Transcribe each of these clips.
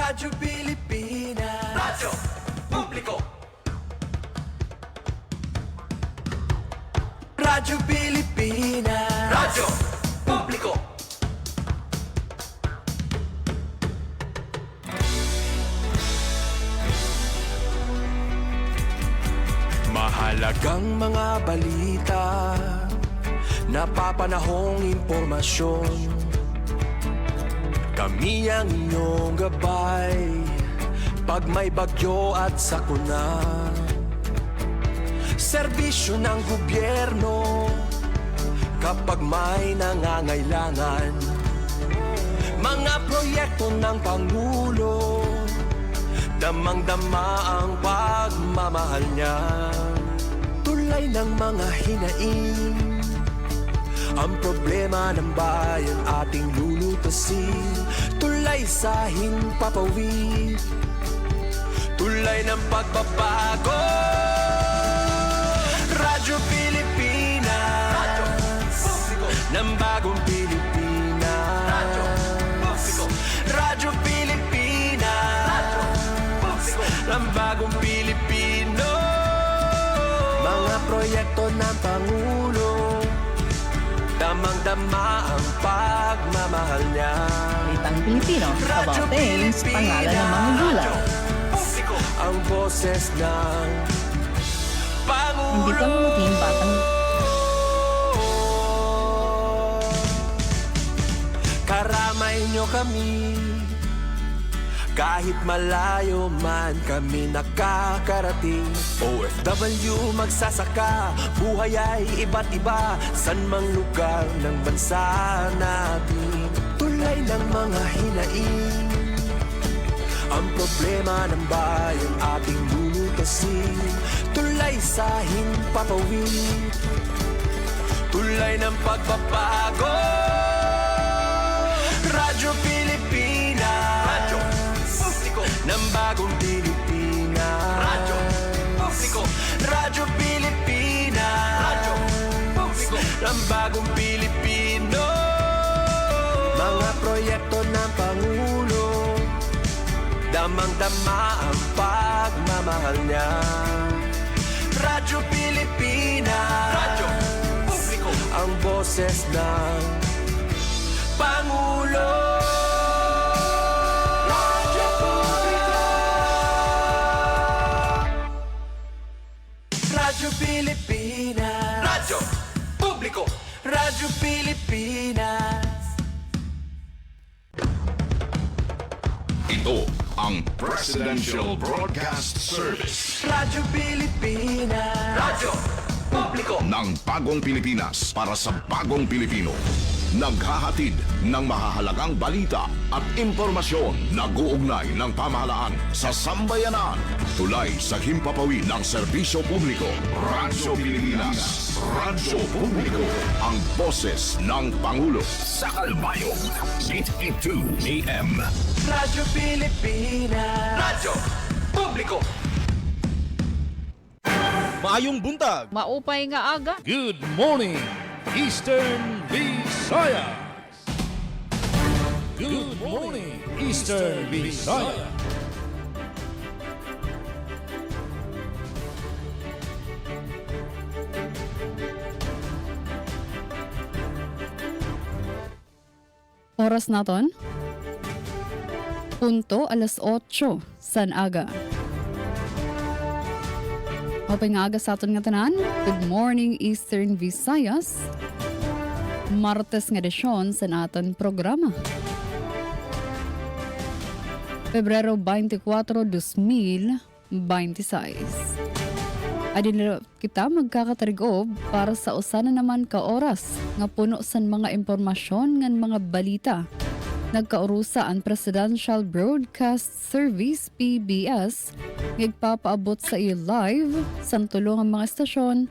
Radyo Pilipinas. Radyo Publiko. Radyo Pilipinas. Radyo Publiko. Mahalagang mga balita, napapanahong impormasyon. Kami ang inyong gabay pag may bagyo at sakuna. Serbisyo ng gobyerno kapag may nangangailangan. Mga proyekto ng Pangulo, damang-dama ang pagmamahal niya. Tulay ng mga hinaing, ang problema ng bayan ating lulutasin. Tulay sa himpapawid, tulay ng pagbabago. Radyo Pilipinas, Radyo Publiko ng bagong Pilipinas. Radyo Publiko, Radyo Pilipinas, Radyo Publiko ng bagong Pilipino. Mga proyekto ng Pangulo, damang-dama ang pagmamahal niya. Balitang Pilipino, about things, pangalan ng mga gula. Ang boses ng Pangulo. Hindi ka mamuting batang karamay nyo kami, kahit malayo man kami nakakarating. OFW magsasaka, buhay ay iba't iba, san mang lugar ng bansa natin. Tulay ng mga hinaing, ang problema ng bayan ating lulutasin. Tulay sa himpapawid, tulay ng pagbabago. Radyo Pilipinas, Radyo Publiko ng bagong Pilipinas. Radyo Publiko, Radyo Pilipinas, Radyo Publiko ng bagong Pilipino. Mga proyekto ng Pangulo, damang-dama ang pagmamahal niya. Radyo Pilipinas, Radyo Publiko, ang boses ng Pangulo. Radyo Publiko, Radyo Pilipinas, Radyo Publiko, Radyo Pilipinas. Ito ang Presidential Broadcast Service Radyo Pilipinas, Radyo Publiko ng Bagong Pilipinas para sa Bagong Pilipino. Naghahatid ng mahahalagang balita at impormasyon na guugnay ng pamahalaan sa sambayanan. Tulay sa himpapawid ng serbisyo publiko. Radyo Pilipinas, Radyo Publiko, ang boses ng Pangulo. Sa Calbayog, 882 AM. Radyo Pilipinas, Radyo Publiko. Maayong buntag. maupay nga aga. Good morning, Eastern Visayas. Good morning, Eastern Visayas. Oras naton? Punto alas 8 san aga. Maupay nga aga sa aton nga tanan. Good morning, Eastern Visayas. Martes nga desyon sa naton programa. Pebrero 24, 2026. Adin kita magkakatarigob para sa usana naman ka oras nga puno san mga impormasyon ngan mga balita. Nagkaurusa ang Presidential Broadcast Service PBS ngagpapaabot sa iyo live sa tulong ang mga estasyon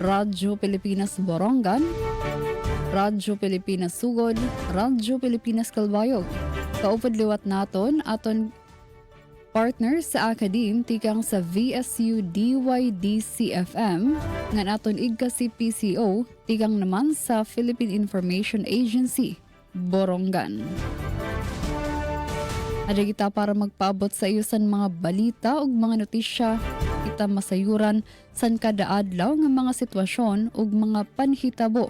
Radyo Pilipinas Borongan, Radyo Pilipinas Sugod, Radyo Pilipinas Calbayog. Kaupod liwat naton aton partner sa Akadim tikang sa VSU DYDC-FM ngan aton igka si PCO tikang naman sa Philippine Information Agency Borongan. Ada kita para magpaabot sa iyo san mga balita ug mga notisya, kita masayuran san kada adlaw nga mga sitwasyon ug mga panhitabo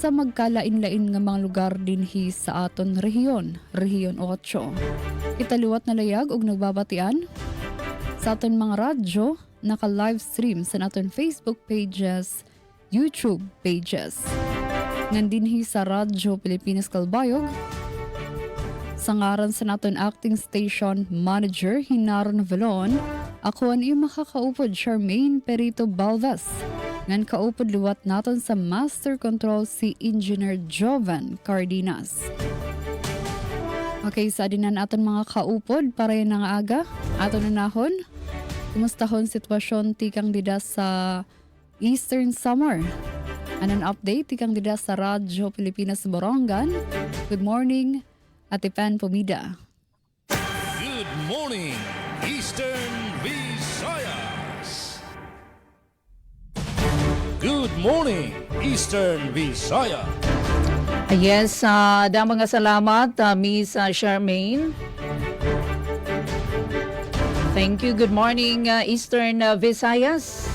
sa magkalain-lain nga mga lugar dinhi sa aton rehiyon, Rehiyon 8. Kita liwat na layag ug nagbabatian sa aton mga radyo, naka-live stream sa aton Facebook pages, YouTube pages. Nandinhi sa Radyo Pilipinas Kalbayog, sa ngaran sa naton acting station manager Hinaron Velon, ako ang iyong makakaupod Charmaine Perito Baldas. Ngan kaupod liwat naton sa Master Control si Engineer Jovan Cardenas. Okay, sa adinan aton mga kaupod para yan nga aga, aton nanahon. Kumustahon sitwasyon tikang dida sa Eastern Samar. Anong update tikang dida sa Radyo Pilipinas Borongan. Good morning, Ate Pan Pumida. Good morning, Eastern Visayas. Good morning, Eastern Visayas. Yes, da mga salamat, Miss Charmaine. Thank you. Good morning, Eastern Visayas.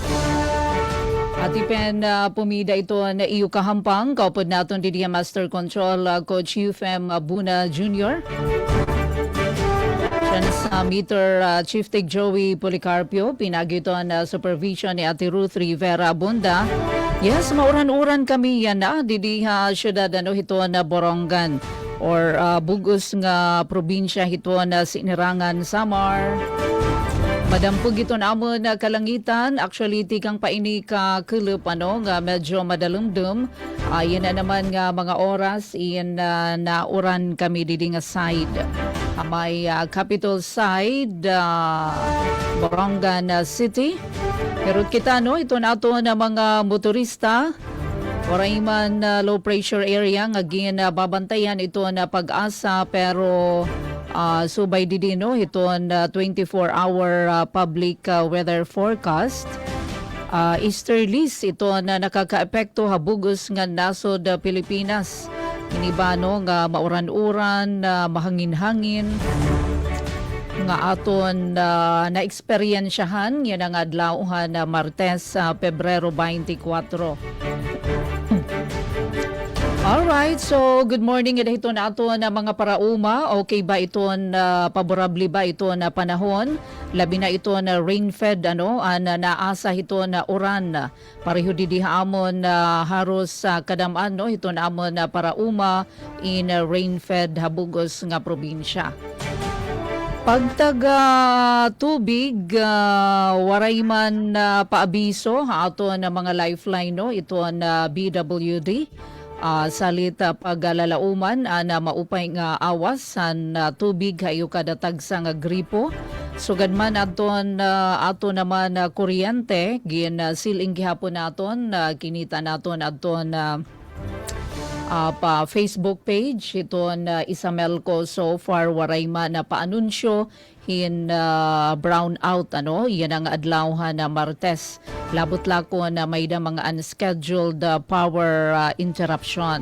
Atipen pumida ito na iyo kahampang, kaupod naton di Master Control Coach Ufem Buna Jr. Siya sa meter Chief Tech Joey Policarpio, pinagito na supervision ni Ate Ruth Rivera Bunda. Yes, mauran-uran kami yan na, di syudad hito na Borongan or bugos nga probinsya hito na Sinirangan, Samar. Madampog ito namon na kalangitan. Actually, tikang paini ka kulup, nga medyo madalumdum. Yan na naman nga mga oras, yan nauran kami didi nga side. May capital side, Borongan City. Pero kita, ito na ito na mga motorista. Waray man low pressure area, nga babantayan ito na pag-asa, pero subay didino ito na 24-hour public weather forecast. Easterlies ito na nakaka-epekto habugos nga nasod Pilipinas. Inibano nga mauran-uran, mahangin-hangin nga aton na-eksperyensyahan yan ang adlawhan na Martes, Pebrero 24. Alright, so good morning. Ito na ito na mga parauma. Okay ba ito na paborable ba ito na panahon? Labi na ito na rain-fed, na naasa ito na uran. Pareho didihamon na haros kadamaan, ito na amon na parauma in rain-fed habugos nga probinsya. Pagtaga tubig, waray man paabiso ato na mga lifeline, ito na BWD. Salit paglalauman na maupay nga awas san tubig hayo kadatag sa nga gripo. Sugad man aton ato naman kuryente gin siling gihapon naton kinita naton aton pa Facebook page ito na Isamelco. So far waray man na paanunsyo in brown out, yan ang adlawhan na Martes. Labot lako na may da mga unscheduled power interruption.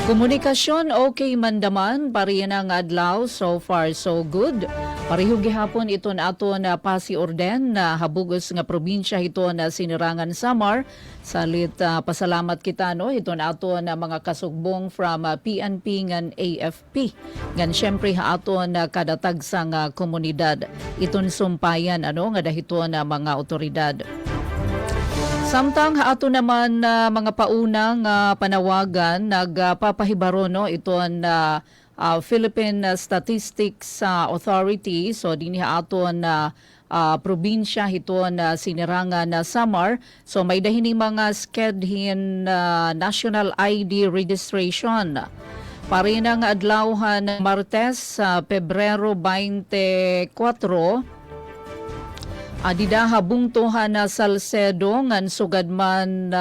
Komunikasyon okay man daman, pariyan ang adlaw, so far so good. Pareho gihapon ito na ato na pasiorden na habugos nga probinsya ito na Sinirangan, Samar. Salit pasalamat kita, ito na ato na mga kasugbong from PNP ngan AFP. Ngan syempre ato na kadatag sa nga komunidad. Iton sumpayan nga dahito na mga otoridad. Samtang ato naman mga paunang panawagan nagpapahibaro ito na Philippine Statistics Authority. So dinhi ato na probinsya ito na Sinirangan na Samar. So may dahini mga scheduled national ID registration. Parin ang adlawhan Martes, Pebrero 24. Adida habungtuhan na Salcedo ngan sugadman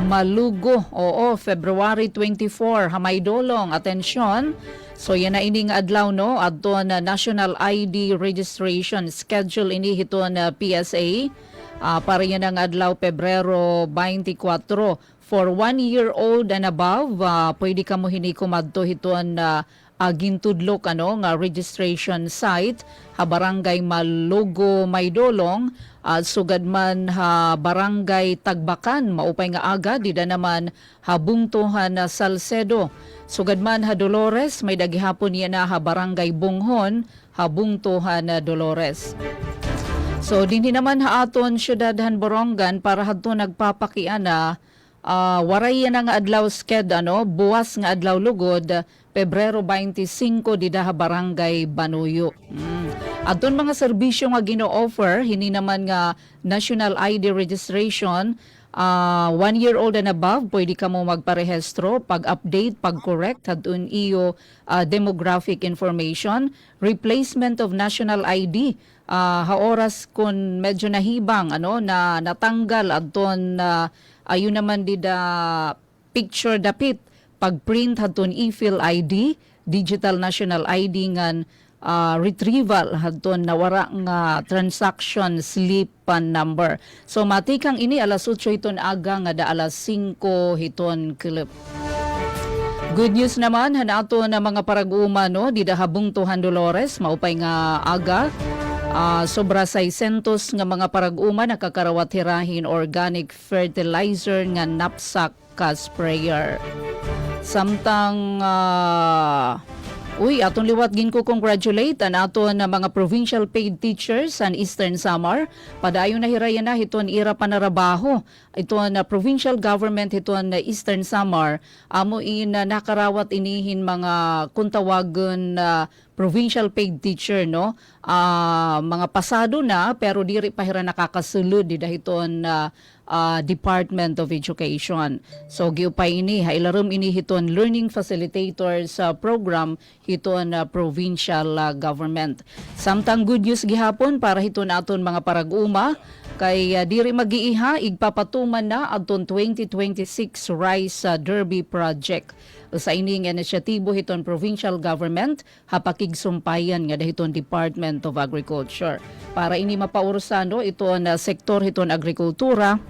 Malugo. Oo, February 24 hamay dolong. Atensyon. So yan na ining adlaw adto na national ID registration schedule ini hito na PSA. Para yan ang adlaw Pebrero 24. For 1 year old and above, pwede ka mo hinikom adto hito na gintudlok nga registration site ha barangay Malugo Maydolong at sugad man ha barangay Tagbakan maupay nga aga dida naman ha Bungtuhan na Salcedo. Sugad man ha Dolores may dagihapon niya na ha barangay Bunghon ha Bungtuhan na Dolores. So dinhi naman ha aton syudad han Borongan para hadto nagpapakian na waray na nga adlaw sked buwas nga adlaw lugod Pebrero 25 dida ha barangay Banuyo. Adton mga serbisyo nga gino-offer hini naman nga national ID registration 1 year old and above pwede ka mo magparehistro pag-update pag-correct adton iyo demographic information, replacement of national ID ha oras kun medyo nahibang na natanggal adton ayun naman dida picture dapit pag-print hadton e-fill ID, digital national ID ngan retrieval hadton nawara nga transaction slip number. So matikang ini alas 8 hiton aga nga da alas 5 hiton kilip. Good news naman hanato na mga parag-uma dida Bungtuhan Dolores maupay nga aga. Sobra 600 nga mga parag-uma nakakarawat hirahin organic fertilizer nga knapsack ka sprayer. Samtang atong liwat gin ko congratulate an aton na mga provincial paid teachers sa Eastern Samar. Padayon na hirayan na hiton ira panarabaho. Ito na provincial government hiton na Eastern Samar amo nakarawat inihin mga kuntawagon provincial paid teacher mga pasado na pero diri pa hira nakakasulod dahiton Department of Education. So giupay ini hailarom ini hiton learning facilitators program hiton provincial government. Samtang good news gihapon para hiton aton mga parag-uma kay diri mag-iiha igpapatuman na adton 2026 Rice Derby Project. Sa ining inisyatibo hiton provincial government hapakigsumpayan nga dahiton Department of Agriculture. Para ini mapaurusan iton sektor hiton agrikultura.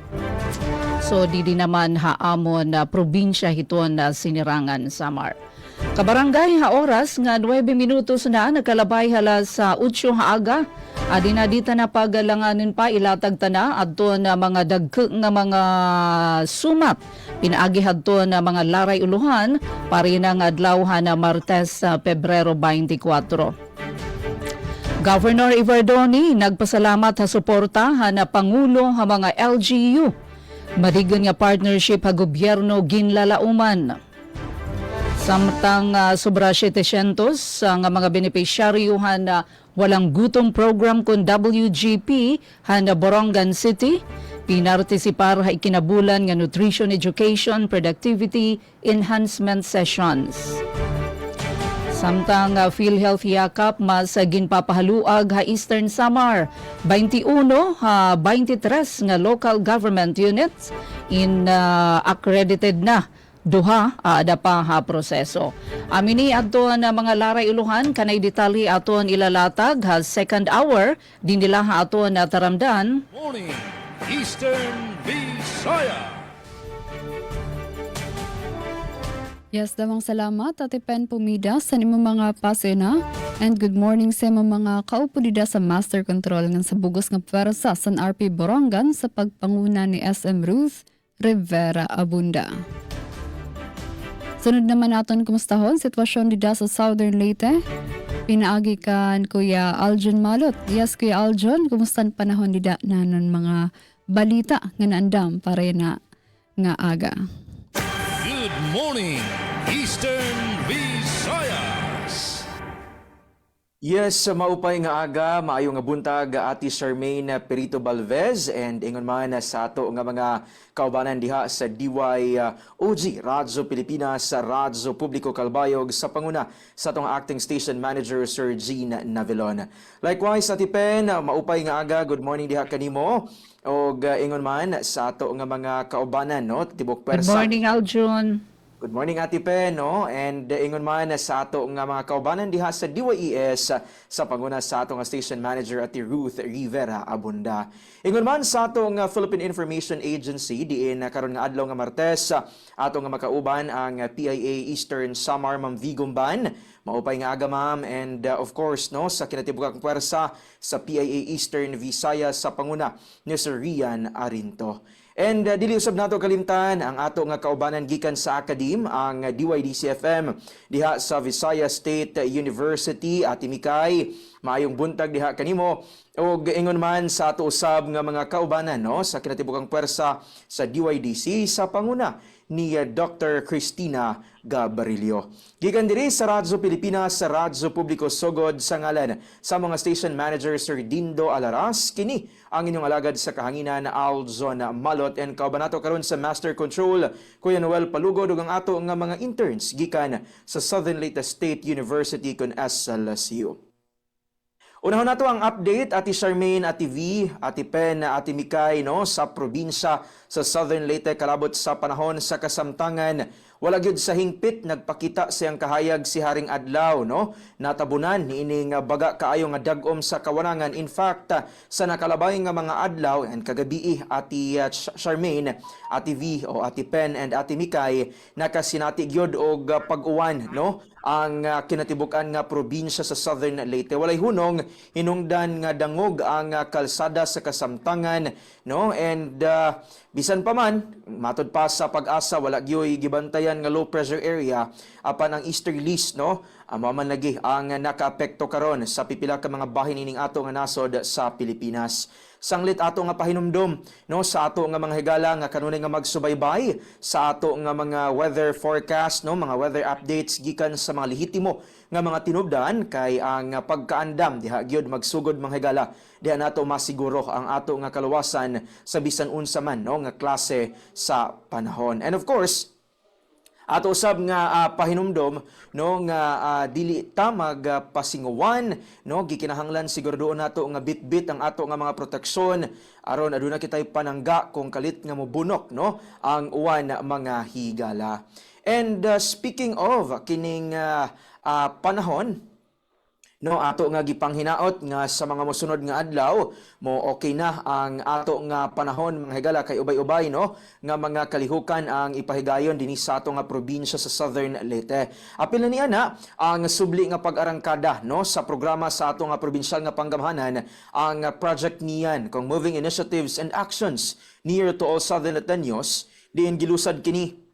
So di naman haamon probinsya hiton Sinirangan Samar. Kabarangay ha oras nga 9 minutos na nagkalabay hala sa 8 haaga. Adinadita na pagalanganin pa ilatag tana adto na mga dagkeng nga mga sumat. Pinaagi hadto na mga laray uluhan pari na nga adlaw na Martes Pebrero 24. Governor Iverdoni nagpasalamat sa suporta na Pangulo ha mga LGU. Madigon nga partnership ha gobyerno ginlalauman. Samtang sobra 700 nga mga benepisyaryo na walang gutom program kun WGP na Borongan City, pinartisipar ha ikinabulan nga nutrition education productivity enhancement sessions. Samtang PhilHealth yakap mas ginpapahaluag ha Eastern Samar, 21 ha 23 nga local government units accredited na. Duha ada pa ha proseso. Amini aton na mga laray uluhan kanay detalye aton ilalatag ha second hour din nila ha aton na taramdan. Morning, Eastern Visaya. Yes, damang salamat Ate Pen Pumida sa nimo mga pasena and good morning sa mga kaupulida sa Master Control ng sa bugos nga pwersa sa RP Borongan sa pagpanguna ni SM Ruth Rivera Abunda. Sunod naman naton kumustahon sitwasyon dida sa Southern Leyte. Pinaagi kan Kuya Aljon Malot. Yes, Kuya Aljon, kumusta panahon dida nanon mga balita nga naandam para na nga aga. Good morning, Eastern Visayas. Yes, maupay nga aga, maayo nga buntag Ati Charmaine Perito Balvez and ingon man sa ato nga mga kaubanan diha sa DYOG Radyo Pilipinas sa Radyo Publiko Calbayog sa panguna sa atong acting station manager Sir Gene Navilon. Likewise Ati Pen, maupay nga aga, good morning diha kanimo. Og ingon man sa ato nga mga kaubanan tibok Good persa. morning Aljon. Good morning Ate Pen, no? And ingon man sa ato nga mga kaubanan diha sa DYES sa panguna sa ato nga station manager Ate Ruth Rivera Abunda. Ingon man sa ato nga Philippine Information Agency diin karon nga adlaw nga Martes ato nga makauban ang PIA Eastern Samar Ma'am Vigumban. Maupay nga aga ma'am, and of course no sa kinatibukang puwersa sa PIA Eastern Visayas sa panguna ni Sir Rian Arinto. And dili usab nato kalimtan ang ato nga kaubanan gikan sa Akadim, ang DYDC-FM diha sa Visayas State University. Ate Mikay, maayong buntag diha kanimo. Og ingon man sa ato usab nga mga kaubanan no sa kinatibukang puwersa sa DYDC sa panguna ni Dr. Cristina Gabarillo. Gikan diri sa Radyo Pilipinas, sa Radyo Publiko Sogod sa ngalan sa mga station manager Sir Dindo Alaras, kini ang inyong alagad sa kahanginan na Alzon Malot, and kauban nato karon sa Master Control Kuya Noel Palugod ug ang ato nga mga interns gikan sa Southern Leyte State University kun SLSU. Unahon nato ang update, Ate Charmaine, Ate V, Ate Pen, Ate Mikay, no, sa probinsya sa Southern Leyte kalabot sa panahon sa kasamtangan. Wala gyud sa hingpit nagpakita siyang kahayag si Haring Adlaw, no. Natabunan niining baga kaayo nga dag-om sa kawanangan. In fact, sa nakalabay nga mga adlaw and kagabi Ate Charmaine, Ate V o Ate Pen and Ate Mikay nakasinati gyud og pag-uwan, no, ang kinatibukan nga probinsya sa Southern Leyte. Walay hunong hinungdan nga dangog ang kalsada sa kasamtangan, no, and bisan pa man matud pa sa Pag-asa wala gyoy gibantayan nga low pressure area apan ang easterlies, no, maman lagi ang nakaapekto karon sa pipila ka mga bahin ining ato nga nasod sa Pilipinas. Sanglit ato nga pahinumdom, no, sa ato nga mga higala nga kanunay nga magsubaybay sa ato nga mga weather forecast, no, mga weather updates gikan sa mga lehitimo nga mga tinubdan kay ang pagkaandam diha gyud magsugod mga higala diha nato masiguro ang ato nga kaluwasan sa bisan unsa man, no, nga klase sa panahon. And of course, ato usab nga pahinumdom, no, nga dili ta magpasinguwan, no, gikinahanglan siguraduon nato nga bitbit ang ato nga mga proteksyon aron aduna kitay panangga kung kalit nga mobunok, no, ang uwan mga higala. And speaking of kining panahon, no, ato nga gipanghinaot nga sa mga mosunod nga adlaw mo okay na ang ato nga panahon mga higala kay ubay-ubay, no, nga mga kalihukan ang ipahigayon dinhi sa ato nga probinsya sa Southern Leyte. Apil na niya na ang subli nga pag-arangkada, no, sa programa sa ato nga probinsyal nga panggamhanan ang project niyan kung Moving Initiatives and Actions Near to All Southern Leyteños diin gilusad kini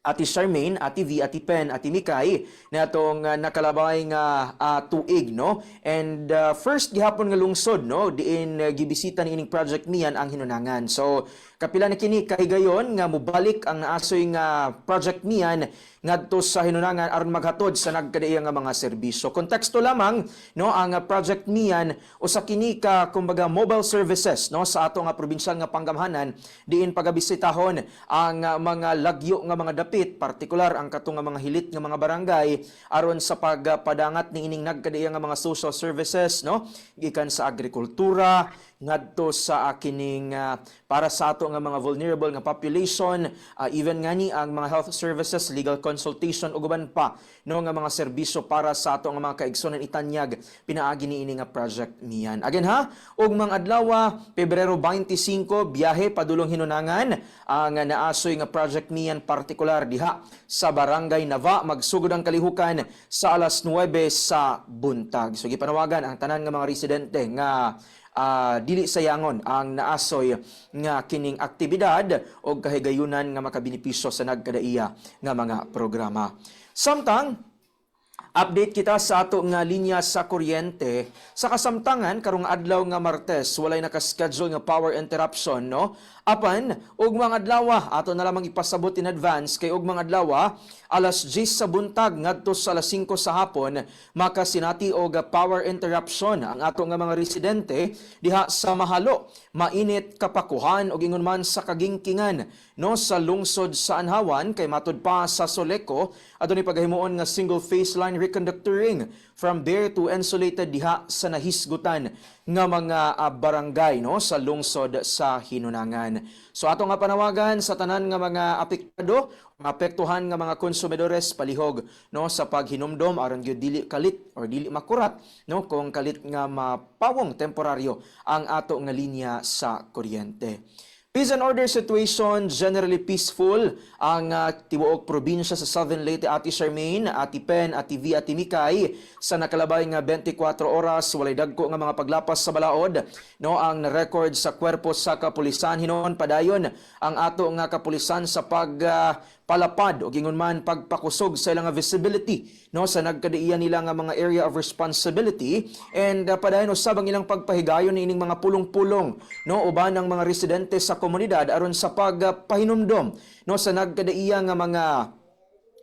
Ate Charmaine, Ate V, Ate Pen, Ate Mikay na itong nakalabay nga tuig, no? And first gihapon nga lungsod, no, diin gibisita ni ining project niyan ang Hinunangan. So kapila na kini kahigayon nga mubalik ang naasoy nga project niyan ngadto sa Hinunangan aron maghatod sa nagkadaiya nga mga serbisyo. Konteksto lamang, no, ang project niyan usa kini ka kumbaga mobile services, no, sa ato nga probinsyal nga panggamhanan diin pagabisitahon ang mga lagyo nga mga dapit, partikular ang katong nga mga hilit nga mga barangay aron sa pagpadangat ni ining nagkadaiya nga mga social services, no, gikan sa agrikultura ngadto sa kining para sa ato nga mga vulnerable nga population, even ngani ang mga health services, legal consultation ug uban pa, no, nga mga serbisyo para sa ato nga mga kaigsonan itanyag pinaagi niini nga project niyan. Again ha, ug mga adlaw Pebrero 25 biyahe padulong Hinunangan ang naasoy nga project niyan partikular diha sa Barangay Nava, magsugod ang kalihukan sa alas 9 sa buntag. So gipanawagan ang tanan nga mga residente nga dili sayangon ang naasoy nga kining aktibidad o kahigayunan nga makabinipisyo sa nagkadaiya nga mga programa. Samtang update kita sa ato nga linya sa kuryente. Sa kasamtangan karong adlaw nga Martes walay naka-schedule nga power interruption, no. Apan ug mga adlaw ato na lamang ipasabot in advance kay ug mga adlaw alas 10 sa buntag ngadto sa alas 5 sa hapon makasinati og power interruption ang ato nga mga residente diha sa Mahalo, Mainit, Kapakuhan ug ingon man sa Kagingkingan, no, sa lungsod sa Anhawan kay matud pa sa Soleco adunay paghimuon nga single phase line line reconductoring from there to insulated diha sa nahisgutan nga mga barangay no sa lungsod sa Hinunangan. So ato nga panawagan sa tanan nga mga apektado, apektuhan nga mga konsumidores palihog no sa paghinumdom aron gyud dili kalit or dili makurat no kung kalit nga mapawong temporaryo ang ato nga linya sa kuryente. Peace and order situation, generally peaceful ang tibuok probinsya sa Southern Leyte, Ati Charmaine, Ati Pen, Ati V, Ati Mikay. Sa nakalabay nga 24 oras, walay dagko nga mga paglapas sa balaod. No, ang na-record sa kwerpo sa kapulisan, hinuon padayon ang ato nga kapulisan sa palapad o gingon man pagpakusog sa ilang visibility no sa nagkadaiyan nila nga mga area of responsibility and padayon usab ang ilang pagpahigayon ining mga pulong-pulong no uban ng mga residente sa komunidad aron sa pagpahinumdom no sa nagkadaiya nga mga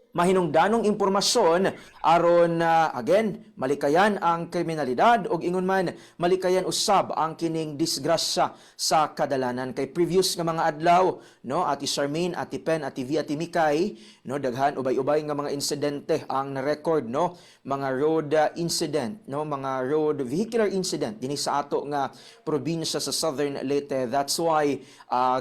mahinungdanong impormasyon aron again malikayan ang kriminalidad ug ingon man malikayan usab ang kining disgrasya sa kadalanan kay previous nga mga adlaw no Ati Charmaine, Ati Pen, Ati V, Ati Mikay no daghan ubay-ubay nga mga insidente ang na-record no mga road incident no mga road vehicular incident dinhi sa ato nga probinsya sa Southern Leyte. That's why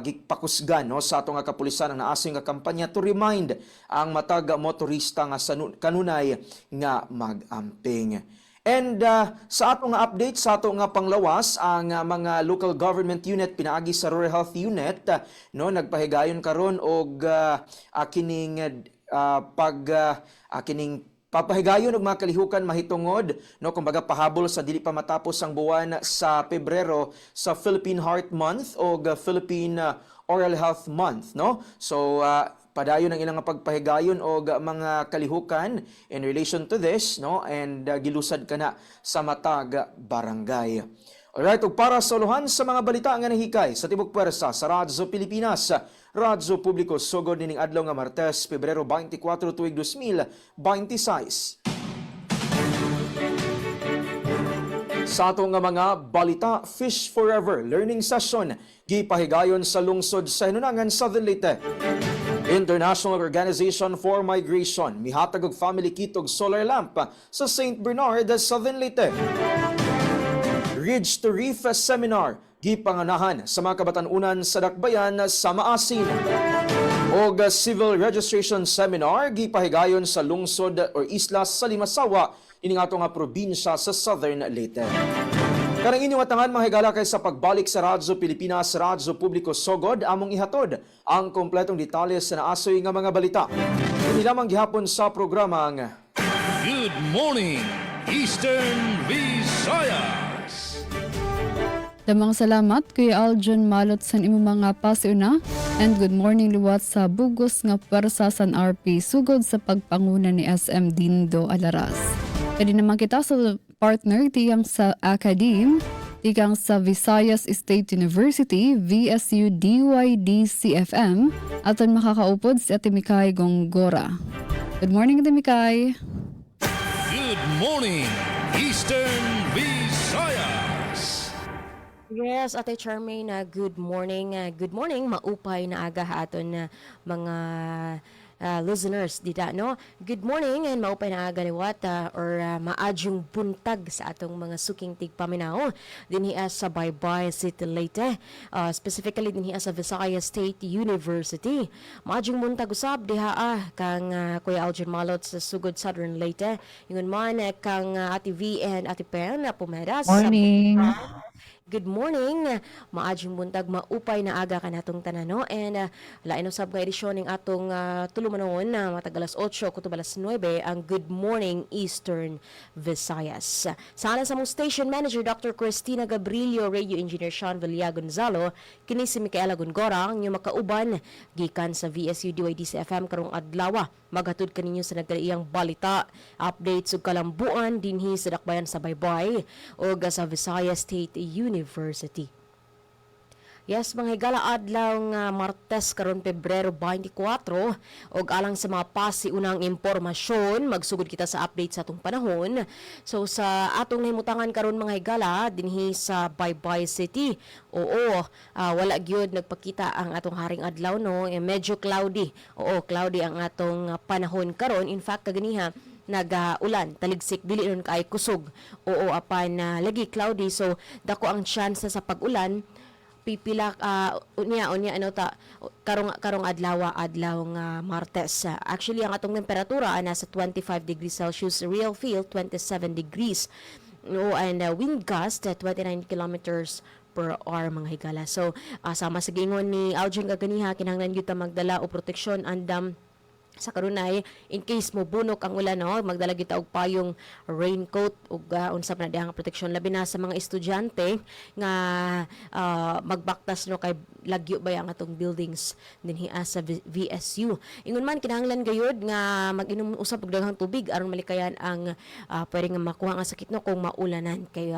gipakusgan no sa ato nga kapulisan ang naasing nga kampanya to remind ang matag motorista nga kanunay nga mag-amping. And sa ato nga update, sa ato nga panglawas, ang mga local government unit pinaagi sa Rural Health Unit no nagpahigayon karon og kining papahigayon og mga kalihukan mahitungod no kumbaga pahabol sa dili pa matapos ang buwan sa Pebrero sa Philippine Heart Month o Philippine Oral Health Month no. So padayon ang ilang pagpahigayon o mga kalihukan in relation to this no and gilusad kana sa matag barangay. Alright, ug para sa uluhan sa mga balita nga nahikay sa tibok pwersa sa Radyo Pilipinas, Radyo Publiko sugod nining adlaw nga Martes, Pebrero 24 tuig 2026. Sa ato nga mga balita, Fish Forever Learning Session gipahigayon sa lungsod sa Hinunangan, Southern Leyte. International Organization for Migration mihatag og family kit og solar lamp sa St. Bernard, Southern Leyte. Ridge to Reef Seminar gipanganahan sa mga kabatanunan sa Dakbayan sa Maasin. Og Civil Registration Seminar gipahigayon sa lungsod or isla sa Limasawa ining ato nga probinsya sa Southern Leyte. Karang inyong atangan mga higala kay sa pagbalik sa Radyo Pilipinas, Radyo Publiko sugod among ihatod ang kompletong detalye sa naasoy nga mga balita. Hindi lamang gihapon sa programang Good morning, Eastern Visayas. Damang salamat Kuya Aljon Malot sa imong mga pasiuna and good morning liwat sa bugos nga pwersa sa RP sugod sa pagpanguna ni SM Dindo Alaras. Kadi naman kita sa partner tiyang sa Academe, tiyang sa Visayas State University, VSU DYD-CFM, aton makakaupod si Ate Mikay Gonggora. Good morning, Ate Mikay. Good morning, Eastern Visayas. Yes, Ate Charmaine, good morning. Good morning, maupay na aga aton mga listeners dita no. Good morning and maupay na aga liwat or maadyong buntag sa atong mga suking tigpaminaw dinhi sa Baybay City Leyte, specifically dinhi sa Visayas State University. Maadyong buntag usab diha kang Kuya Aljon Malot sa sugod Southern Leyte. Ingon man kang Ate V and Ate Pen pumeras. Morning. Good morning. Maadyong buntag maupay na aga kanatong tanan no and lain usab nga edisyon ning atong tulumanon na matag alas 8 kutob alas 9 ang Good Morning Eastern Visayas. Sa alas sa mong station manager Dr. Cristina Gabrilio, radio engineer Sean Villa Gonzalo, kini si Micaela Gongora ang inyong makauban gikan sa VSU DYD-CFM karong adlaw. Maghatod kaninyo sa nagkalaiyang balita, updates ug kalambuan dinhi sa dakbayan sa Baybay o sa Visayas State University. Yes, mga higala adlaw nga Martes karon Pebrero 24 og alang sa mga pasiunang impormasyon magsugod kita sa update sa atong panahon. So sa atong nahimutangan karon mga higala dinhi sa Baybay City. Oo, wala gyud nagpakita ang atong haring adlaw no, medyo cloudy. Oo, cloudy ang atong panahon karon. In fact kaganiha nag-ulan, taligsik, dili nun kay kusog. Oo, apan lagi cloudy, so dako ang chance sa pag-ulan, pipila unya ano ta karong adlaw nga Martes. Actually ang atong temperatura nasa 25 degrees Celsius, real feel 27 degrees. No, and wind gust 29 kilometers per hour mga higala. So sama sa gingon ni Algin kaganiha kinahanglan gyud ta magdala og proteksyon andam sa karunay in case mo bunok ang ulan, no, magdala gyud ta og payong raincoat ug unsa pa na dihang proteksyon labi na sa mga estudyante nga magbaktas no kay lagyo ba ang atong buildings dinhi sa VSU. Ingon man kinahanglan gayud nga mag-inom usab og daghang tubig aron malikayan ang pwede nga makuha nga sakit no kung maulanan kay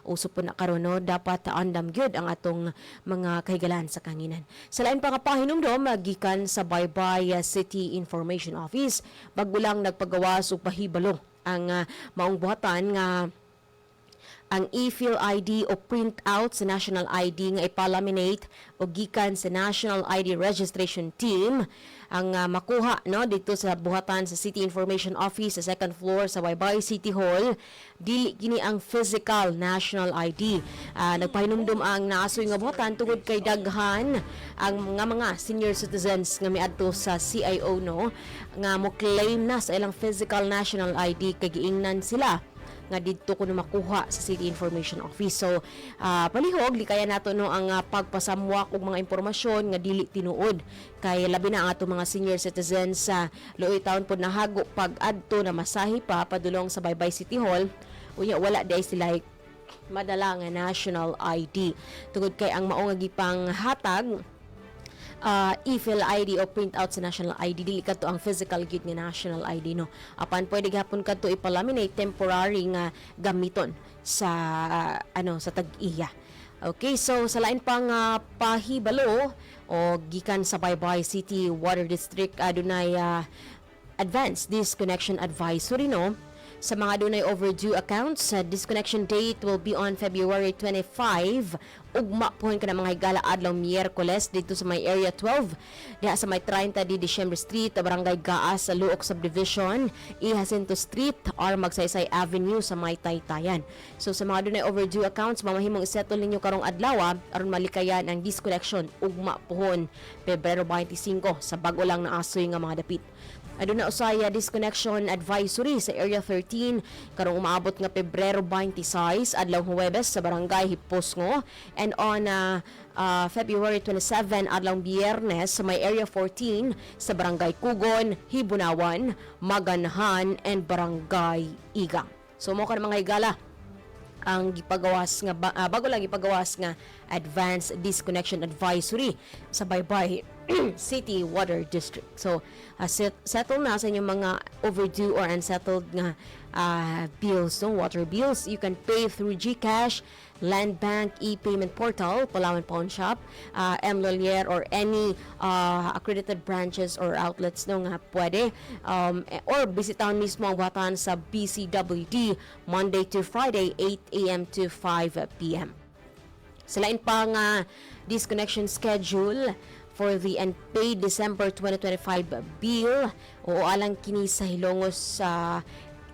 uso po na karon no dapat andam gyud ang atong mga kahigalan sa kanginan. Sa lain pa nga pahinumdom gikan sa Baybay City Information Office bago lang nagpagawas og pahibalo ang maong buhatan nga ang e-fill ID o printout sa national ID nga ipalaminate o gikan sa National ID Registration Team ang makuha no dito sa buhatan sa City Information Office sa second floor sa Baybay City Hall, dili kini ang physical national ID. Nagpahinumdum ang naasoy nga buhatan tungod kay daghan ang mga senior citizens nga miadto sa CIO no nga mo claim na sa ilang physical national ID kay giingnan sila nga didto kuno makuha sa City Information Office. So palihog likayan nato no ang pagpasamwak og mga impormasyon nga dili tinuod kay labi na ang ato mga senior citizens sa luoy taon pod nahago pag-adto na masahi pa padulong sa Baybay City Hall unya wala day sila madala nga national ID tungod kay ang mao nga gipang hatag e-fill ID o printout sa national ID dili kadto ang physical gyud nga national ID no apan pwede gapon kadto ipalaminate temporary nga gamiton sa sa tag-iya. Okay, so sa lain pang pahibalo o gikan sa Baybay City Water District adunay advanced disconnection advisory no sa mga dunay overdue accounts. Disconnection date will be on February 25. Ugma po ka na mga higala adlaw Miyerkules dito sa may Area 12. Diha sa may 30 di December Street, Barangay Gaas sa Luok Subdivision, Jacinto Street, or Magsaysay Avenue sa may Taytayan. So sa mga dunay overdue accounts, mamahimong isettle ninyo karong adlaw aron malikayan ang disconnection ugma pohon Pebrero 25 sa bago lang na asoy nga mga dapit. Aduna usaya disconnection advisory sa Area 13 karong umaabot nga Pebrero 26 adlaw Huwebes sa Barangay Hiposngo, and on February 27 adlaw Biyernes sa may Area 14 sa Barangay Kugon, Hibunawan, Maganhan, and Barangay Igang. So mo ka mga higala ang gipagawas nga bago lang gipagawas nga advanced disconnection advisory sa Baybay City Water District. So settle na sa inyong mga overdue or unsettled nga bills, no, water bills. You can pay through GCash, Land Bank, e-payment portal, Palawan Pawn Shop, M. Lolier, or any accredited branches or outlets no nga pwede, or bisitahan mismo ang buhatan sa BCWD Monday to Friday 8 a.m. to 5 p.m. Sa lain pang disconnection schedule for the unpaid December 2025 bill o alang kini sa Hilongos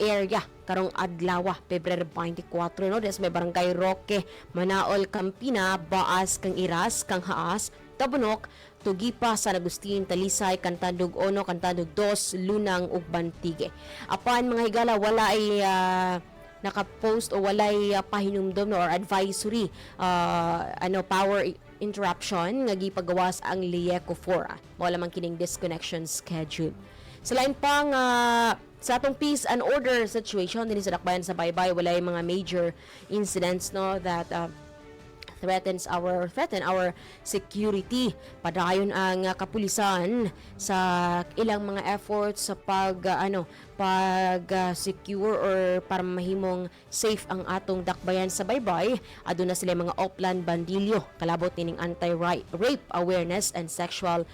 area karong adlaw Pebrero 24 no des may Barangay Roque, Manaol, Campina, Baas, kang Iras, kang Haas, Tabunok, Tugipa, San Agustin, Talisay, Cantandug 1, Cantandug 2, Lunang ug Bantige. Apan mga higala wala ay nakapost o walay pahinumdom no, or advisory power interruption nga gipagawas ang LIECO 4 wala man kining disconnection schedule. Sa lain pang sa atong peace and order situation din sa dakbayan sa Baybay walay mga major incidents no that threaten our security. Padayon ang kapulisan sa ilang mga efforts sa secure or para mahimong safe ang atong dakbayan sa Baybay. Aduna sila mga Oplan Bandilyo kalabot nining anti-rape awareness and sexual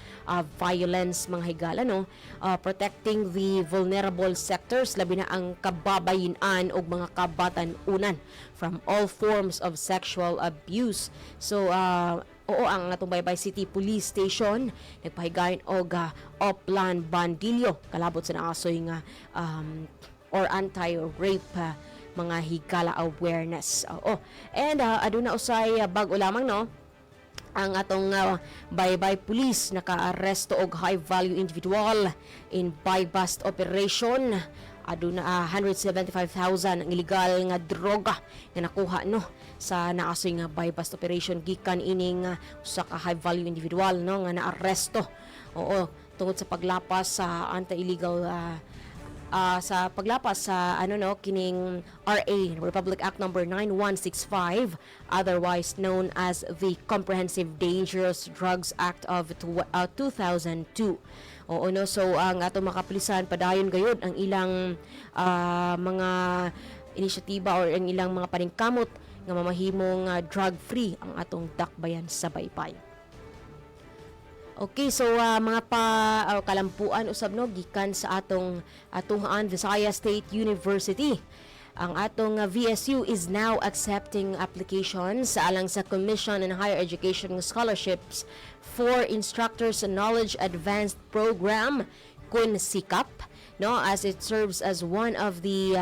violence mga higala no, protecting the vulnerable sectors labi na ang kababayin-an og mga kabatan-unan from all forms of sexual abuse. So oo, ang atong Baybay City Police Station nagpahigayon og Oplan Bandilyo kalabot sa naasoy nga or anti-rape mga higala awareness. Oo. And aduna usay bag-o lamang no ang atong Baybay Police naka-aresto og high-value individual in buy-bust operation. Aduna 175,000 ang illegal nga droga nga nakuha no sa naasoy nga buy-bust operation gikan ining usa ka high-value individual no nga naaresto. Oo, tungod sa paglapas sa anti-illegal sa paglapas sa kining RA Republic Act number 9165, otherwise known as the Comprehensive Dangerous Drugs Act of 2002. Oo no, so ang ato makapulisan padayon gayud ang ilang mga inisyatiba or ang ilang mga paningkamot nga mamahimong drug free ang atong dakbayan sa Baybay. Okay, so mga kalampuan usab no gikan sa atong atuhaan Visayas State University. Ang atong VSU is now accepting applications alang sa Commission on Higher Education Scholarships for Instructors Knowledge Advanced Program kun SICAP no, as it serves as one of the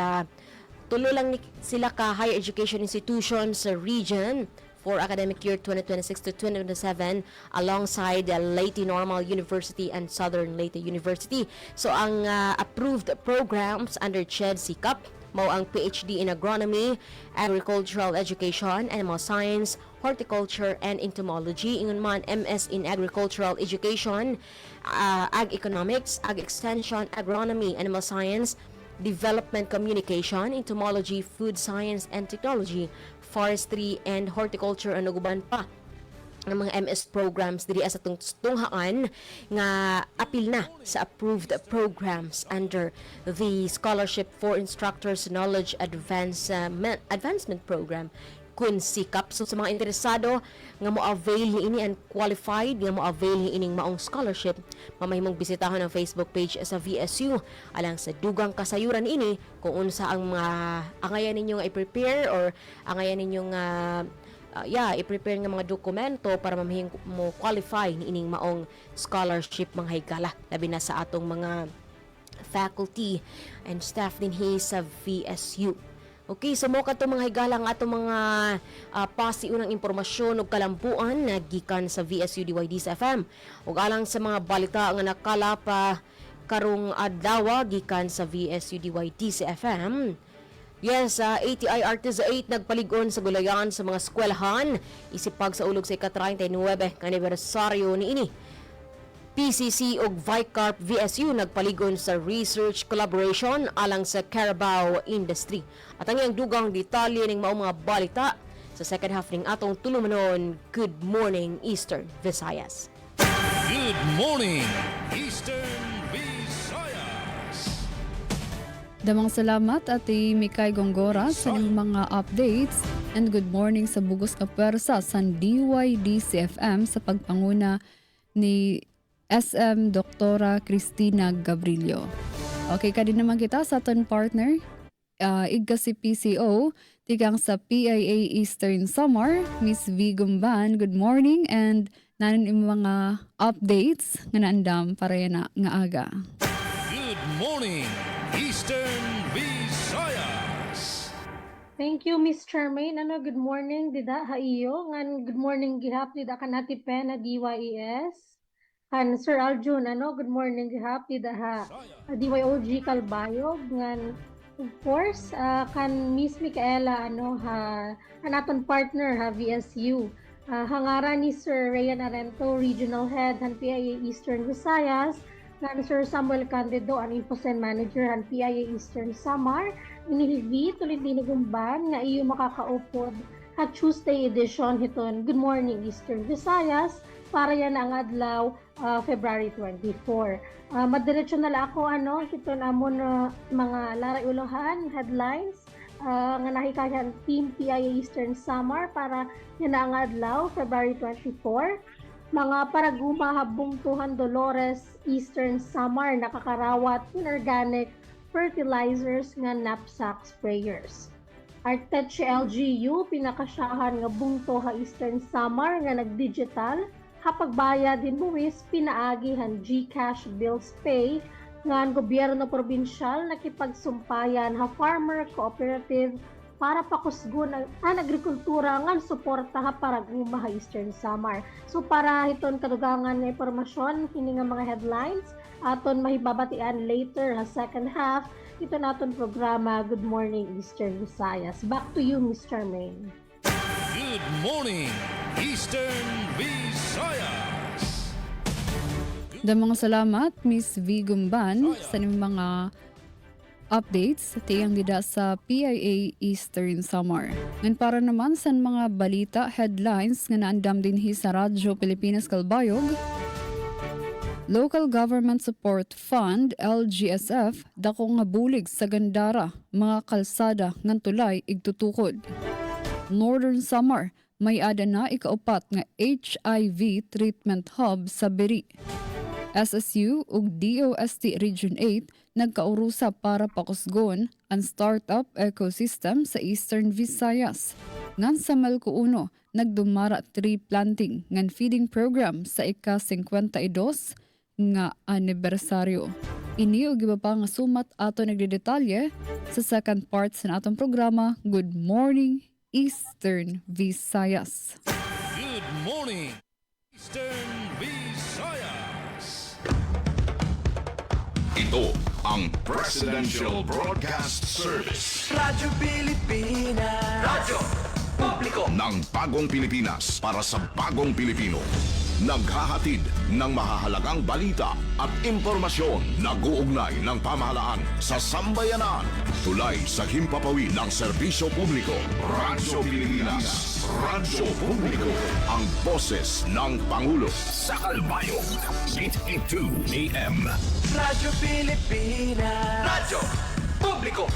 tulo lang sila ka higher education institutions sa region for academic year 2026 to 2027 alongside Leyte Normal University and Southern Leyte University. So ang approved programs under CHED SICAP mao ang PhD in Agronomy, Agricultural Education, Animal Science, Horticulture, and Entomology. Ingon man MS in Agricultural Education, Ag Economics, Ag Extension, Agronomy, Animal Science, Development Communication, Entomology, Food Science and Technology, Forestry and Horticulture and uban pa ang mga MS programs diri sa tunghaan nga apil na sa approved programs under the Scholarship for Instructors Knowledge Advancement Program kun SICAP. So sa mga interesado nga mo-avail ni ini and qualified nga mo-avail ni ining maong scholarship, mamahimong bisitahon ang Facebook page sa VSU alang sa dugang kasayuran ini kung unsa ang mga angayan ninyo nga i-prepare or angayan ninyo nga i-prepare nga mga dokumento para mamahing mo qualify ni ining maong scholarship mga higala labi na sa atong mga faculty and staff din sa VSU. Okay, so mo kadto mga higala ang atong mga pasiunang impormasyon ug kalampuan na gikan sa VSU DYDs FM ug alang sa mga balita nga nakalap karong adlaw gikan sa VSU DYDs FM. Yes, ATI Artiza 8 nagpaligon sa gulayan sa mga eskwelahan isipag sa ulog sa ika-39 nga anibersaryo niini. PCC ug Vicarp VSU nagpaligon sa research collaboration alang sa Carabao industry. At ang iyang dugang detalye ning mao mga balita sa second half ning atong tulumanon. Good morning Eastern Visayas. Good morning, Eastern Visayas. Damang salamat Ate Mikay Gongora sa inyong mga updates and good morning sa bugos ka pwersa sa DYDC-FM sa pagpanguna ni SM Doktora Cristina Gabrilio. Okay, kadin naman kita sa aton partner, igga si PCO, tigang sa PIA Eastern Samar, Miss V. Gumban. Good morning and nanon yung mga updates nga naandam para yan nga aga. Good morning, Eastern Visayas. Thank you, Miss Charmaine. Good morning, dida haiyo. Ngan good morning gihap dida kanati pen na DYES. Kan Sir Aljun, good morning gihap dida ha DYOG Calbayog. Ngan of course, kan Miss Micaela anaton partner ha VSU. Hangaran ni Sir Rayan Arento, Regional Head han PIA Eastern Visayas. Ngan Sir Samuel Candido, ang Infosen Manager han PIA Eastern Samar. Inilvi tulid dinigumban nga iyo makakaupod ha Tuesday edition hiton Good Morning Eastern Visayas para yan ang adlaw February 24. Madiretso na lang ako hiton amon mga laray uluhan headlines nga nahikayan Team PIA Eastern Samar para yan ang adlaw February 24. Mga paraguma habong Tuhan Dolores Eastern Samar nakakarawat inorganic fertilizers nga knapsack sprayers. Arteche LGU pinakasyahan nga bungto ha Eastern Samar nga nagdigital hapagbayad din buwis pinaagihan GCash Bills Pay nga ang gobyerno probinsyal nakipagsumpayan ha farmer cooperative para pakusgon ang agrikultura nga suporta ha para gumaha Eastern Samar. So para hiton kadugangan nga impormasyon kini nga mga headlines aton mahibabatian later ha second half ito naton programa Good Morning Eastern Visayas. Back to you, Mr. Main. Good morning, Eastern Visayas. Da mga salamat, Miss V. Gumban, sa inyong mga updates tiyang dida sa PIA Eastern Samar. Ngan para naman sa mga balita, headlines nga naandam dinhi sa Radyo Pilipinas Kalbayog, Local Government Support Fund, LGSF, dako nga bulig sa Gandara, mga kalsada ngan tulay igtutukod. Northern Samar, may ada na ikaupat nga HIV treatment hub sa Biri. SSU ug DOST Region 8 nagkaurusa para pakusgon ang startup ecosystem sa Eastern Visayas. Ngan sa Malco 1, nagdumara tree planting ngan feeding program sa ika-52 nga anibersaryo. Ini ug iba pa nga sumat ato nagdedetalye sa second part sa atong programa Good Morning Eastern Visayas. Good morning, Eastern Visayas. Ito ang Presidential Broadcast Service Radyo Pilipinas. Radyo Publiko. ng Bagong Pilipinas para sa Bagong Pilipino. Naghahatid ng mahahalagang balita at impormasyon na guugnay ng pamahalaan sa sambayanan. Tulay sa himpapawid ng serbisyo publiko. Radyo Pilipinas. Radyo Publiko. Ang boses ng Pangulo. Sa Kalbayog. 882 AM. Radyo Pilipinas. Radyo Publiko.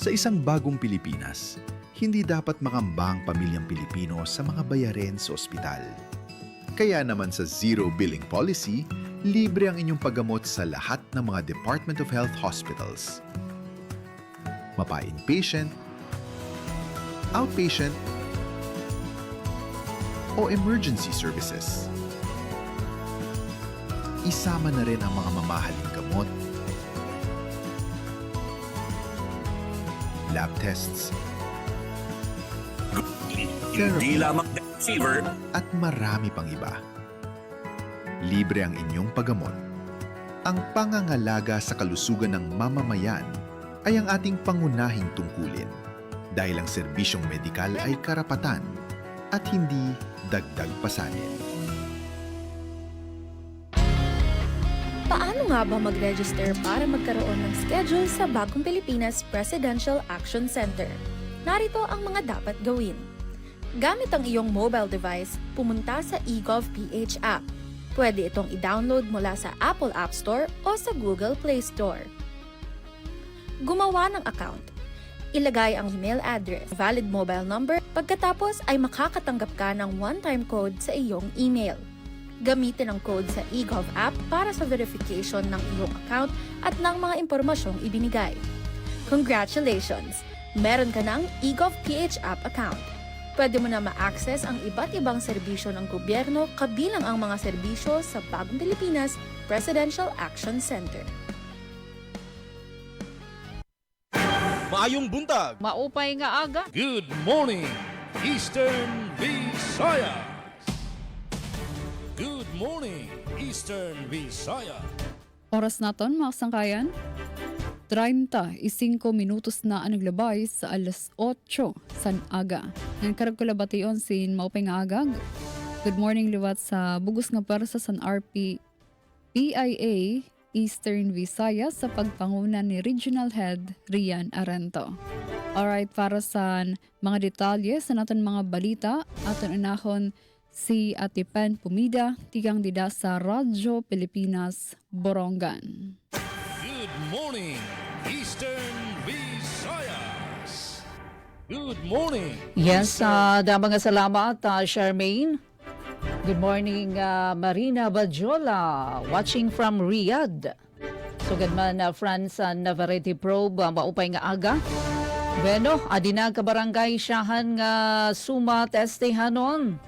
Sa isang bagong Pilipinas, hindi dapat makambang pamilyang Pilipino sa mga bayarin sa ospital. Kaya naman sa Zero Billing Policy, libre ang inyong paggamot sa lahat ng mga Department of Health hospitals. Mapa-inpatient, outpatient, o emergency services. Isama na rin ang mga mamahaling gamot, lab tests, Hindi lamang receiver. at marami pang iba. Libre ang inyong paggamot. Ang pangangalaga sa kalusugan ng mamamayan ay ang ating pangunahing tungkulin dahil ang serbisyong medikal ay karapatan at hindi dagdag pasanin. Paano nga ba mag-register para magkaroon ng schedule sa Bagong Pilipinas Presidential Action Center? Narito ang mga dapat gawin. Gamit ang iyong mobile device, pumunta sa eGovPH app. Pwede itong i-download mula sa Apple App Store o sa Google Play Store. Gumawa ng account. Ilagay ang email address, valid mobile number, pagkatapos ay makakatanggap ka ng one-time code sa iyong email. Gamitin ang code sa eGov app para sa verification ng iyong account at ng mga impormasyong ibinigay. Congratulations! Meron ka ng eGovPH app account. Pwede mo na ma-access ang iba't ibang serbisyo ng gobyerno kabilang ang mga serbisyo sa Bagong Pilipinas Presidential Action Center. Maayong buntag. Maupay nga aga. Good morning, Eastern Visayas. Good morning, Eastern Visayas. Oras naton mga sangkayan, 35 minutos na ang naglabay sa alas 8 san aga. Ngayon karag ko labation sin maupay nga agag. Good morning liwat sa bugos nga para sa San PIA Eastern Visayas sa pagpangunan ni Regional Head Rian Arento. Alright, para sa mga detalye sa naton mga balita, aton unahon si Ate Pen Pumida, tigang dida sa Radyo Pilipinas, Borongan. Good morning, Eastern Visayas. Good morning. Yes, mga salamat, Charmaine. Good morning, Marina Badjola, watching from Riyadh. Sugad man, France Navarrete Probe, maupay nga aga. Bueno, adina ka barangay siyahan nga suma testehanon.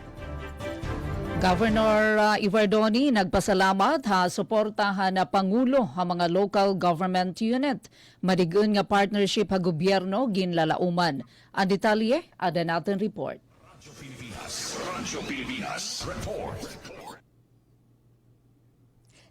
Governor Ivardoni nagpasalamat ha suportahan na Pangulo ang mga local government unit. Madigun nga partnership ha gobyerno ginlalauman. Ang detalye, ada natin report. Radyo Pilipinas Report.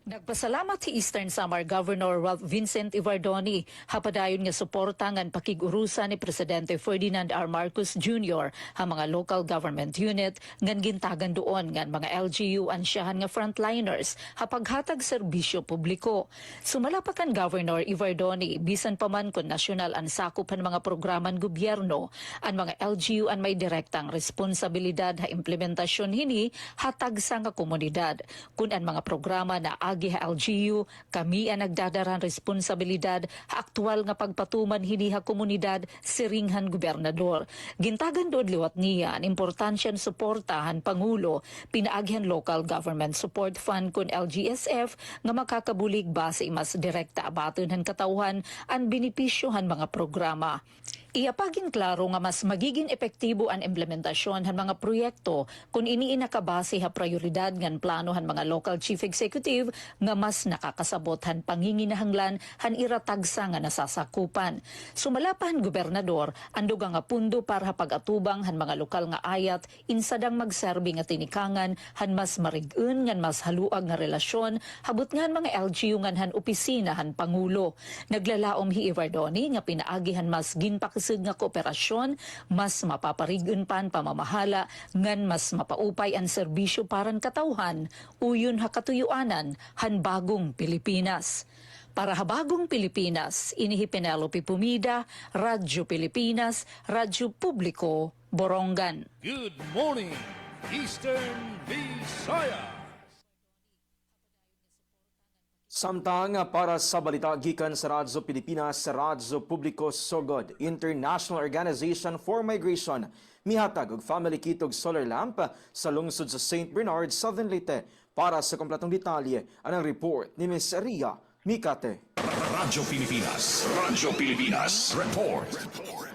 Nagpasalamat si Eastern Samar Governor Ralph Vincent Ivardoni hapadayon nga suporta ngan pakigurusa ni Presidente Ferdinand R. Marcos Jr. ang mga local government unit ngan gintagan doon ngan mga LGU ansyahan nga frontliners hapaghatag serbisyo publiko. Sumalapakan Governor Ivardoni bisan pa man kun nasyonal ang sakop han mga programan gobyerno, ang mga LGU ang may direktang responsibilidad ha implementasyon hini hatag sa nga komunidad. Kun ang mga programa na agi ha LGU, kami ang nagdadaran responsibilidad ha aktual nga pagpatuman hini ha komunidad siringhan gobernador. Gintagan doon liwat niya ang importansyan suportahan Pangulo, pinaagyan local government support fund kun LGSF nga makakabulig ba sa imas direkta abaton han katawhan ang benepisyohan mga programa. Iapagin klaro nga mas magiging epektibo ang implementasyon han mga proyekto kung iniinakabase ha prioridad ngan plano han mga local chief executive nga mas nakakasabot han panginginahanglan han iratagsa nga nasasakupan. Sumalapan gobernador anduga nga pundo para ha pag-atubang han mga lokal nga ayat insadang magserbi nga tinikangan han mas marig-un ngan mas haluag nga relasyon habot ngan mga LGU ngan han opisina han Pangulo. Naglalaom hi Ivardoni nga pinaagihan mas ginpakisig nga kooperasyon, mas mapaparig-un pan pamamahala ngan mas mapaupay ang serbisyo paran katawhan uyon ha katuyuanan han bagong Pilipinas. Para habagong Pilipinas, inihi Penelope Pumida, Radyo Pilipinas, Radyo Publiko, Borongan. Good morning, Eastern Visayas. Samtang para sa balita gikan sa Radyo Pilipinas sa Radyo Publiko Sogod, International Organization for Migration, mihatag og family kit og solar lamp sa lungsod sa St. Bernard, Southern Leyte. Para sa kompletong detalye, anang report ni Ms. Ria Mikate. Radyo Pilipinas. Radyo Pilipinas Report.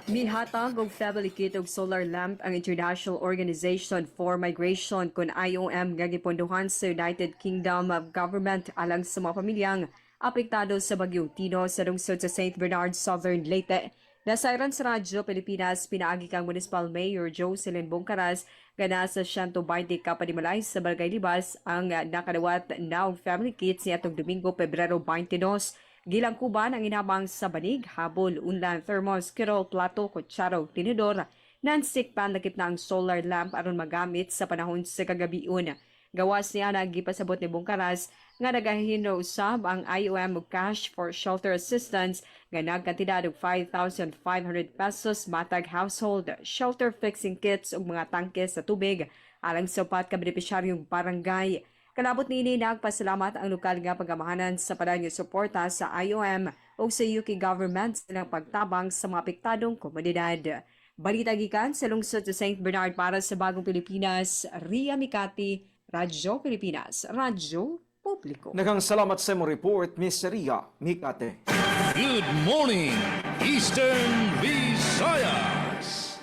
Mihatag og family kit og solar lamp ang International Organization for Migration kun IOM nga gipondohan sa United Kingdom of Government alang sa mga pamilyang apektado sa bagyong Tino sa lungsod sa St. Bernard, Southern Leyte. Nasairan sa Radyo Pilipinas, pinaagi kang Municipal Mayor Jocelyn Bongcaras gana sa 120 kapanimalay sa Barangay Libas ang nakadawat na family kits niya atong Domingo, Pebrero 22. Gilangkuban ang inabang sa banig, habol, unlan, thermos, kirol, plato, kutsaro, tinidor, nansik pan lakip na ang solar lamp aron magamit sa panahon sa kagabiun. Gawas niya nagipasabot ni Bongcaras nga nagahino usab ang IOM og cash for shelter assistance nga nagkantidad og 5,500 pesos matag household, shelter fixing kits ug mga tangke sa tubig alang sa 4 ka benepisyaryong barangay. Kalabot niini nagpasalamat ang lokal nga pagamahanan sa padayong suporta sa IOM o sa UK government sa ilang pagtabang sa mga apektadong komunidad. Balita gikan sa lungsod sa St. Bernard para sa Bagong Pilipinas, Ria Mikati, Radyo Pilipinas, Radyo Publiko. Nagang salamat sa mong report, Ms. Ria Mikate. Good morning, Eastern Visayas.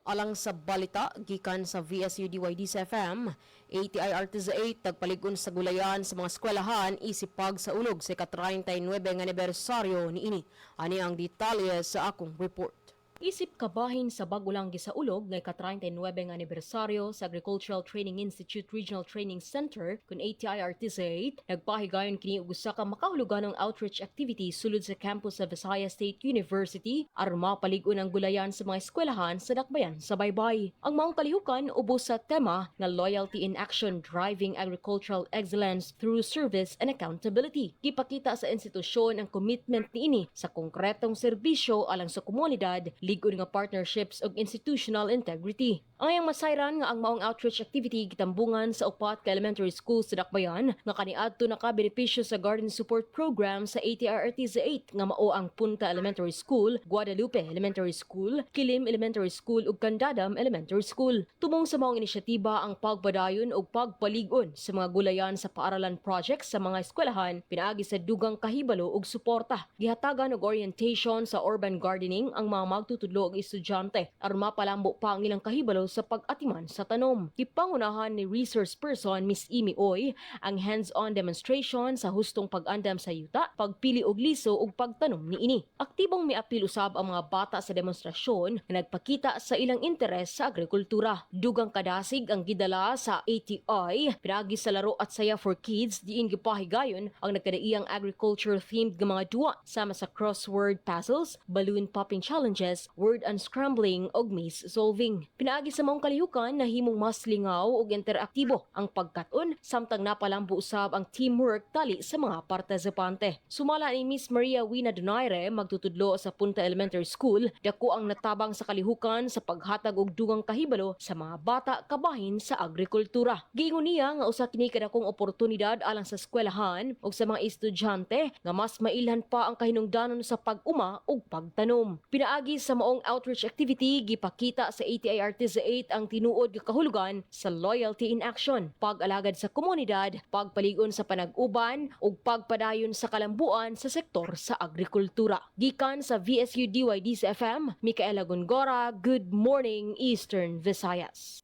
Alang sa balita, gikan sa VSU DYDS FM, ATI Artiza 8 tagpaligon sa gulayan sa mga eskwelahan isipag sa ulog sa 39 nga anibersaryo ni ini. Ani ang detalye sa akong report. Isip kabahin sa bagulang gisaulog nga ika-39 nga anibersaryo sa Agricultural Training Institute Regional Training Center kun ATI Artiza 8, nagpahigayon kini og usa ka makahulugan ng outreach activity sulod sa campus sa Visayas State University aron mapaligon ang gulayan sa mga eskwelahan sa dakbayan sa Baybay. Ang maong kalihukan ubos sa tema nga Loyalty in Action Driving Agricultural Excellence Through Service and Accountability. Gipakita sa institusyon ang commitment niini sa konkretong serbisyo alang sa komunidad ligon nga partnerships ug institutional integrity. Ang masayran nga ang maong outreach activity gitambungan sa upat ka elementary school sa Dakbayan nga kaniadto naka-benepisyo sa garden support program sa ATRRTZ 8 nga mao ang Punta Elementary School, Guadalupe Elementary School, Kilim Elementary School ug Candadam Elementary School. Tumong sa maong inisyatiba ang pagpadayon ug pagpaligon sa mga gulayan sa paaralan projects sa mga eskwelahan pinaagi sa dugang kahibalo ug suporta. Gihatagan og orientation sa urban gardening ang mga magtutudlo ug estudyante aron mapalambo pa ang ilang kahibalo sa pag-atiman sa tanom. Ipangunahan ni resource person Miss Imi Oy ang hands-on demonstration sa hustong pag-andam sa yuta, pagpili og liso ug pagtanom niini. Aktibong miapil usab ang mga bata sa demonstrasyon nga nagpakita sa ilang interes sa agrikultura. Dugang kadasig ang gidala sa ATI pinagi sa laro at saya for kids diin gipahigayon ang nagkadaiyang agriculture themed nga mga duwa sama sa crossword puzzles, balloon popping challenges, word unscrambling ug maze solving. Pinaagi sa maong kalihukan nahimong mas lingaw ug interaktibo ang pagkat-on samtang napalambo usab ang teamwork tali sa mga partisipante. Sumala ni Miss Maria Wina Donaire magtutudlo sa Punta Elementary School, dako ang natabang sa kalihukan sa paghatag og dugang kahibalo sa mga bata kabahin sa agrikultura. Giingon niya nga usa kini kadakong oportunidad alang sa eskwelahan ug sa mga estudyante nga mas mailhan pa ang kahinungdanon sa pag-uma ug pagtanom. Pinaagi sa maong outreach activity gipakita sa ATIRTZ 8 ang tinuod nga kahulugan sa loyalty in action, pag-alagad sa komunidad, pagpaligon sa panag-uban ug pagpadayon sa kalambuan sa sektor sa agrikultura. Gikan sa VSU DYDC FM, Micaela Gongora, Good Morning Eastern Visayas.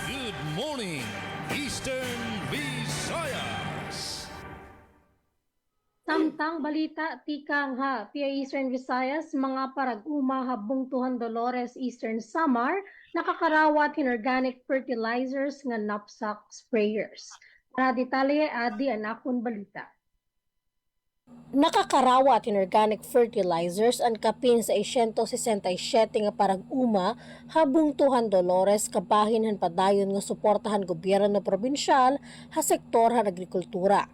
Good morning, Eastern Visayas. Samtang balita tikang ha, PA Eastern Visayas, mga parag-uma habungtuhan Dolores Eastern Samar, nakakarawat inorganic fertilizers nga knapsack sprayers. Para detalye adi anakon balita. Nakakarawat inorganic fertilizers ang kapin sa 167 nga parag-uma habungtuhan Dolores kabahin han padayon nga suportahan gobyerno probinsyal ha sektor han agrikultura.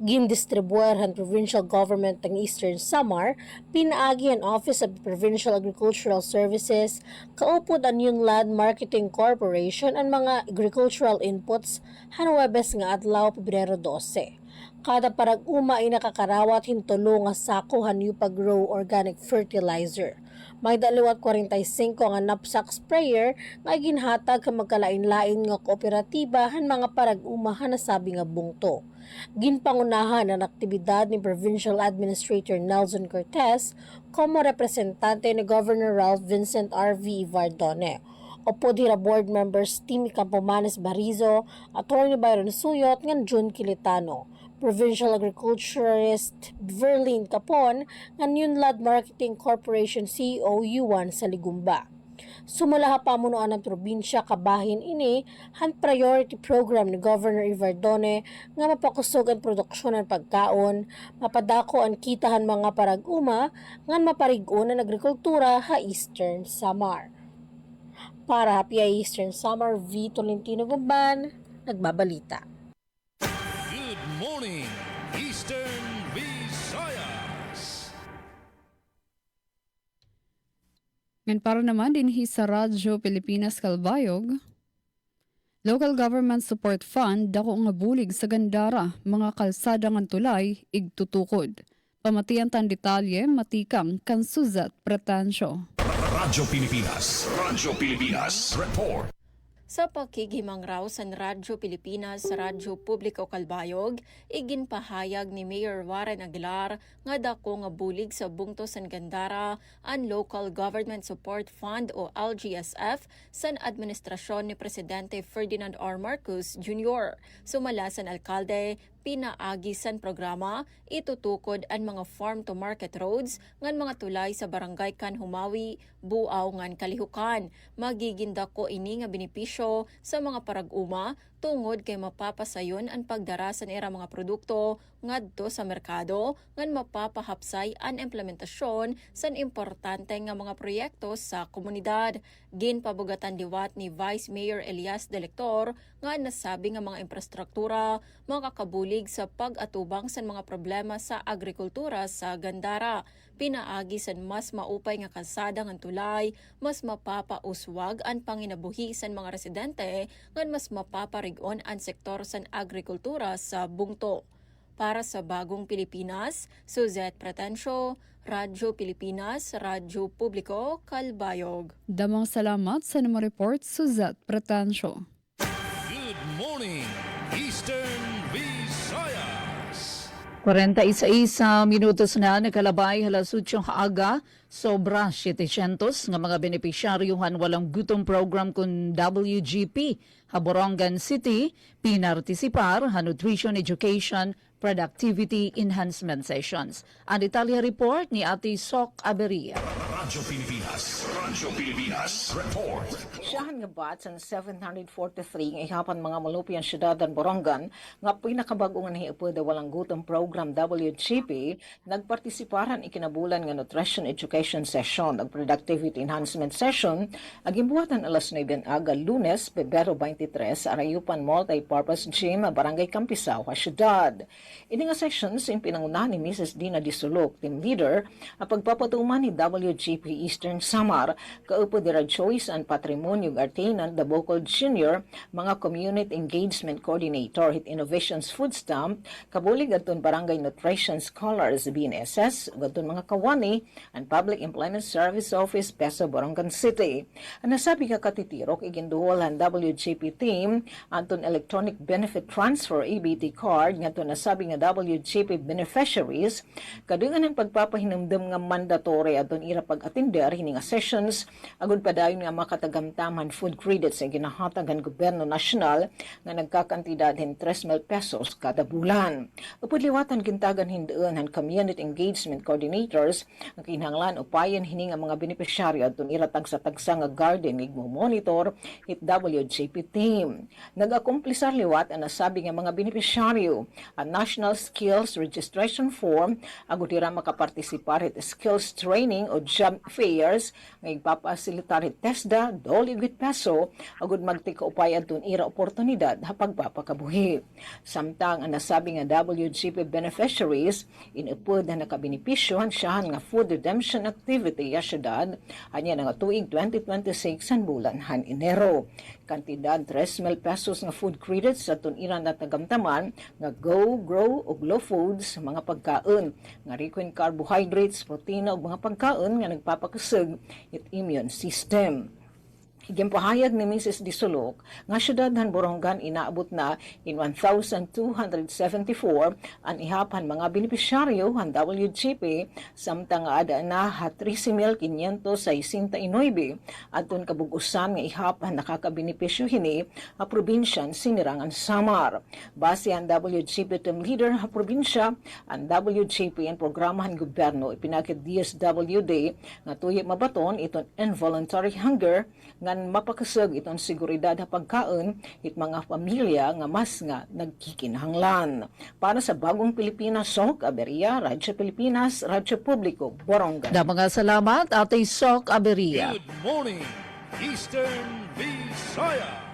Gindistribuer han provincial government ng Eastern Samar, pinaagi ang Office of Provincial Agricultural Services, kaupod ang Yunlad Marketing Corporation ang mga agricultural inputs han Huwebes nga adlaw Pebrero 12. Kada parag-uma ay nakakarawat hintulo nga sako hanyu pag-grow organic fertilizer. May 45 nga knapsack sprayer nga ginhatag ka magkalain-lain nga kooperatiba han mga parag-uma han nasabi nga bungto. Ginpangunahan ang aktibidad ni Provincial Administrator Nelson Cortez como representante ni Governor Ralph Vincent R.V. Ivardone. Opo dira board members Timmy Campomanes Barizo, Atty. Byron Suyot, ngan June Kilitano. Provincial Agriculturist Verlene Capon, ngan Yunlad Marketing Corporation CEO Yuan sa Ligumba. Sumulaha pamunuan ng probinsya kabahin ini han priority program ni Governor Ivardone nga mapakusog ang produksyon ng pagkaon, mapadako ang kitahan mga parag-uma ngan maparigon ang agrikultura ha Eastern Samar. Para Happy Eastern Samar, V. Tolentino Gumban, nagbabalita. Good morning, Eastern Visayas. Ngayon para naman din sa Radyo Pilipinas Kalbayog, Local Government Support Fund dako nga bulig sa Gandara, mga kalsada nga tulay igtutukod. Pamatian tan detalye matikang kan Suzat Pretensyo. Radyo Pilipinas Report. Sa pakighimang raw sa Radyo Pilipinas sa Radyo Publiko Kalbayog, iginpahayag ni Mayor Warren Aguilar nga dako nga bulig sa bungto san Gandara ang Local Government Support Fund o LGSF san administrasyon ni Presidente Ferdinand R. Marcos Jr. Sumala san alkalde, pinaagi san programa, itutukod ang mga farm-to-market roads ngan mga tulay sa barangay kan Humawi, Buaw ngan Kalihukan. Magiging dako ini nga benepisyo sa mga parag-uma tungod kay mapapasayon ang pagdara sa ira mga produkto ngadto sa merkado ngan mapapahapsay ang implementasyon sa importante nga mga proyekto sa komunidad. Ginpabugatan diwat ni Vice Mayor Elias De Lector nga nasabi nga mga infrastruktura makakabulig sa pag-atubang sa mga problema sa agrikultura sa Gandara. Pinaagi sa mas maupay nga kalsada ng tulay, mas mapapauswag ang panginabuhi sa mga residente, ngan mas mapaparigon ang sektor sa agrikultura sa bungto. Para sa Bagong Pilipinas, Suzette Pratencio, Radyo Pilipinas, Radyo Publiko, Kalbayog. Damang salamat sa nama report, Suzette Pratencio. Good morning, Eastern Visayas. 46 minutos na nakalabay halas 8 haaga, sobra 700 nga mga benepisyaryohan walang gutom program kun WGP, Haborongan City, pinartisipar ha Nutrition Education Productivity Enhancement Sessions. Ang detalye report ni Ate Sok Aberia. Radyo Pilipinas, report. Siyahan nga batch ang 743 nga ihapan mga malupian syudad ng Borongan nga pinakabagong nga nahiupuda walang gutom program WGP nagpartisiparan ikinabulan nga Nutrition Education Session ag Productivity Enhancement Session ag imbuhatan alas 9 aga Lunes, Pebrero 23 sa Arayupan Multi-Purpose Gym, Barangay Campisaw, syudad. Ini nga sessions yung pinangunahan ni Mrs. Dina Disulok, team leader, ang pagpapatuman ni WGP Eastern Samar, kaupo dira Choice and Patrimonio Artenan, the Bocol Jr., mga Community Engagement Coordinator, Hit Innovations Food Stamp, kabulig aton Barangay Nutrition Scholars, BNSS, aton mga kawani, and Public Employment Service Office, Peso, Borongan City. Ang nasabi ka katitirok, iginduhol ang WGP team, anton Electronic Benefit Transfer, EBT card, nga ito nasabi nga WGP beneficiaries, kadungan ang pagpapahinumdum nga mandatory aton ira pag-atender hini nga sessions, agud padayon nga makatagamtaman food credits sa ginahatag ang gobyerno nasyonal nga nagkakantidad hin 3,000 pesos kada bulan. Upod liwatan gintagan hindoon ang community engagement coordinators nga kinahanglan upayan hini nga mga beneficiaryo aton ira tagsa-tagsa nga garden mo monitor hit WGP team. Nag-akumplisar liwat ang nasabi nga mga beneficiaryo ang National Skills Registration Form agud ira makapartisipar hit skills training o job fairs nga ipapasilitar hit TESDA $20 peso agud magtika upay adton ira oportunidad ha pagpapakabuhi. Samtang ang nasabi nga WGP beneficiaries inupod na nakabenepisyohan siyahan nga food redemption activity ya syudad anya nga tuig 2026 ang bulan han Enero. Kantidad 3,000 pesos nga food credits sa ira natagamtaman nga Go, Grow ug Low Foods mga pagkaon nga rich in carbohydrates, protina ug mga pagkaon nga nagpapakusog it immune system. Gimpahayag ni Mrs. Disulok nga syudadhan Borongan inaabot na in 1,274 ang ihapan mga benepisyaryo ang WGP samtang ada na 13,569 aton kabugusan nga ihapan nakakabenepisyo hini a probinsyan Sinirangan Samar. Base ang WGP team leader ha probinsya, ang WGP ang programahan gobyerno ipinakit DSWD nga tuyo mabaton iton involuntary hunger nga mapakasag itong seguridad ha pagkaon it mga pamilya nga mas nga nagkikinahanglan. Para sa Bagong Pilipinas, Sok Aberia, Radyo Pilipinas, Radyo Publiko, Borongan. Da mga salamat, Ate Sok Aberia. Good morning, Eastern Visayas.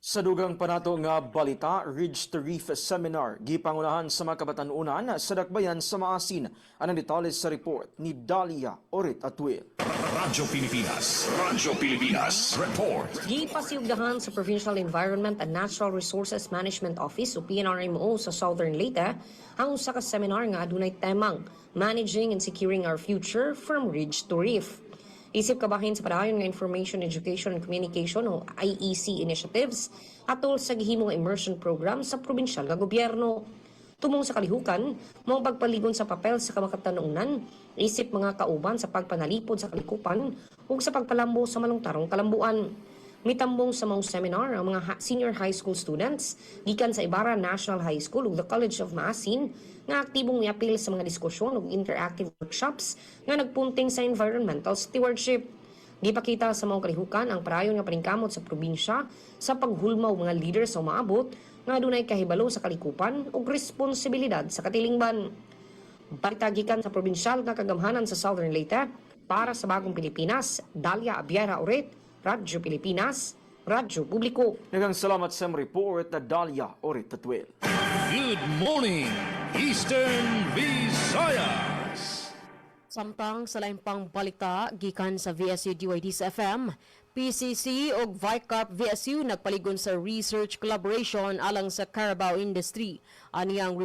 Sa dugang panato nga balita, Ridge to Reef Seminar, gipangunahan sa mga kabatanunan sa dakbayan sa Maasin. Anong detalye sa report ni Dalia Orit Atuil. Radyo Pilipinas, report. Gipasiugdahan sa Provincial Environment and Natural Resources Management Office o PNRMO sa Southern Leyte ang usa ka seminar nga adunay temang Managing and Securing Our Future from Ridge to Reef. Isip kabahin sa padayon nga Information, Education and Communication o IEC initiatives atol sa gihimong immersion program sa probinsyal nga gobyerno. Tumong sa kalihukan, mong pagpaligon sa papel sa kamakatanunan, isip mga kauban sa pagpanalipod sa kalikupan ug sa pagpalambo sa malungtarong kalambuan. Mitambong sa mga seminar ang mga senior high school students gikan sa Ibarra National High School ug the College of Maasin nga aktibong miapil sa mga diskusyon ug interactive workshops nga nagpunting sa environmental stewardship. Gipakita sa mga kalihukan ang parayon nga paningkamot sa probinsya sa paghulmaw mga leaders sa umaabot nga adunay kahibalo sa kalikupan ug responsibilidad sa katilingban. Balita gikan sa probinsyal nga kagamhanan sa Southern Leyte para sa Bagong Pilipinas, Dalia Abiera Oret, Radyo Pilipinas, Radyo Publiko. Nagang salamat sa report na Dalia Orit Tatwil. Good morning, Eastern Visayas. Samtang sa lain pang balita gikan sa VSU DYD sa FM, PCC ug Vicarp VSU nagpaligon sa research collaboration alang sa Carabao industry. Aniyang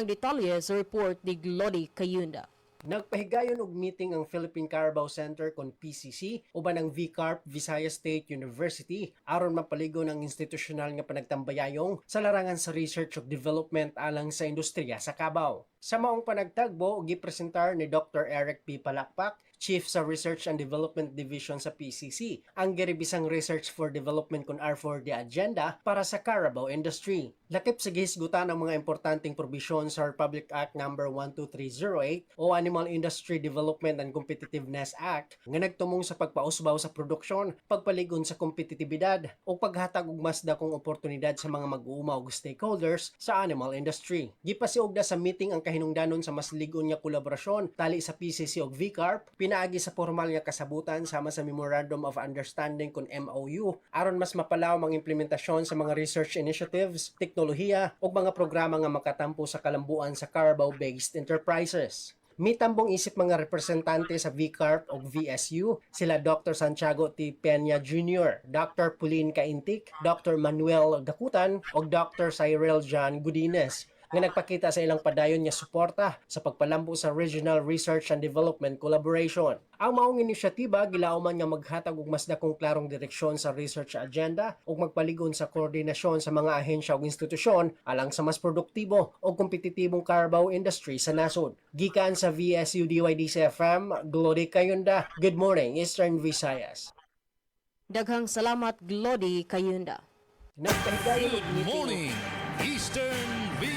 detalye sa report ni Glody Kayunda. Nagpahigayon og meeting ang Philippine Carabao Center kon PCC uban ang VCARP Visayas State University aron mapaligon ang institusyonal nga panagtambayayong sa larangan sa research ug development alang sa industriya sa Cabao. Sa maong panagtagbo, gipresentar ni Dr. Eric P. Palakpak, Chief sa Research and Development Division sa PCC, ang giribisang Research for Development kun R4D agenda para sa Carabao industry. Lakip sa gihisgutan ang mga importanteng probisyon sa Republic Act No. 12308 o Animal Industry Development and Competitiveness Act nga nagtumong sa pagpausbaw sa produksyon, pagpaligon sa kompetitibidad o paghatag og mas dakong oportunidad sa mga mag-uuma ug stakeholders sa animal industry. Gipasiugda sa meeting ang kahinungdanon sa mas ligon nga kolaborasyon tali sa PCC ug VCARP, pinaagi sa formal nga kasabutan sama sa Memorandum of Understanding kun MOU aron mas mapalawom ang implementasyon sa mga research initiatives, teknolohiya ug mga programa nga makatampo sa kalambuan sa Carabao-based enterprises. Mitambong isip mga representante sa VCARP o VSU, sila Dr. Santiago T. Peña Jr., Dr. Pauline Caintic, Dr. Manuel Dakutan o Dr. Cyril John Godinez, nga nagpakita sa ilang padayon nga suporta sa pagpalambo sa Regional Research and Development Collaboration. Ang maong inisyatiba gilauman nga maghatag og mas dakong klarong direksyon sa research agenda ug magpaligon sa koordinasyon sa mga ahensya ug institusyon alang sa mas produktibo ug kompetitibong Carabao industry sa nasod. Gikan sa VSU DYD FM, Glody Kayunda. Good morning, Eastern Visayas. Daghang salamat Glody Kayunda. Good morning, Eastern Visayas.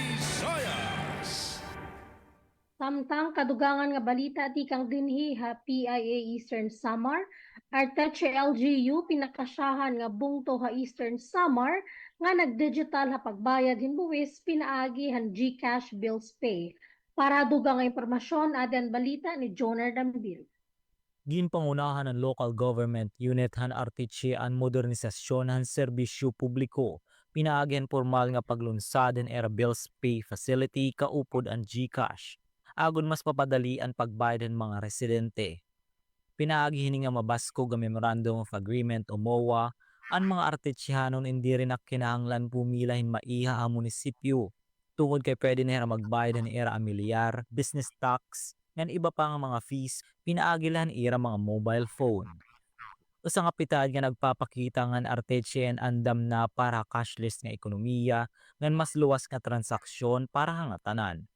Samtang kadugangan nga balita ti kang dinhi ha PIA Eastern Samar, Arteche LGU pinakasyahan nga bungto ha Eastern Samar nga nagdigital ha pagbayad hinbuwis pinaagi han GCash Bills Pay. Para dugang nga impormasyon adan balita ni Jonathan Bill. Ginpangunahan ng local government unit han Arteche ang modernisasyon han serbisyo publiko. Pinaagihan formal nga paglunsaden era Bills Pay facility kaupod ang GCash. Agon mas papadali ang pagbayad ng mga residente. Pinaagihin nga mabasko ga Memorandum of Agreement o MOA ang mga Artechehanon hindi rin kinahanglan pumilahin maiha ang munisipyo. Tungod kay pwede na magbayad ng era amilyar, business tax, ngan iba pa nga mga fees, pinaagilan era mga mobile phone. Usa nga pitad nga nagpapakita nga Arteche andam na para cashless nga ekonomiya, ngan mas luwas nga transaksyon para nga tanan.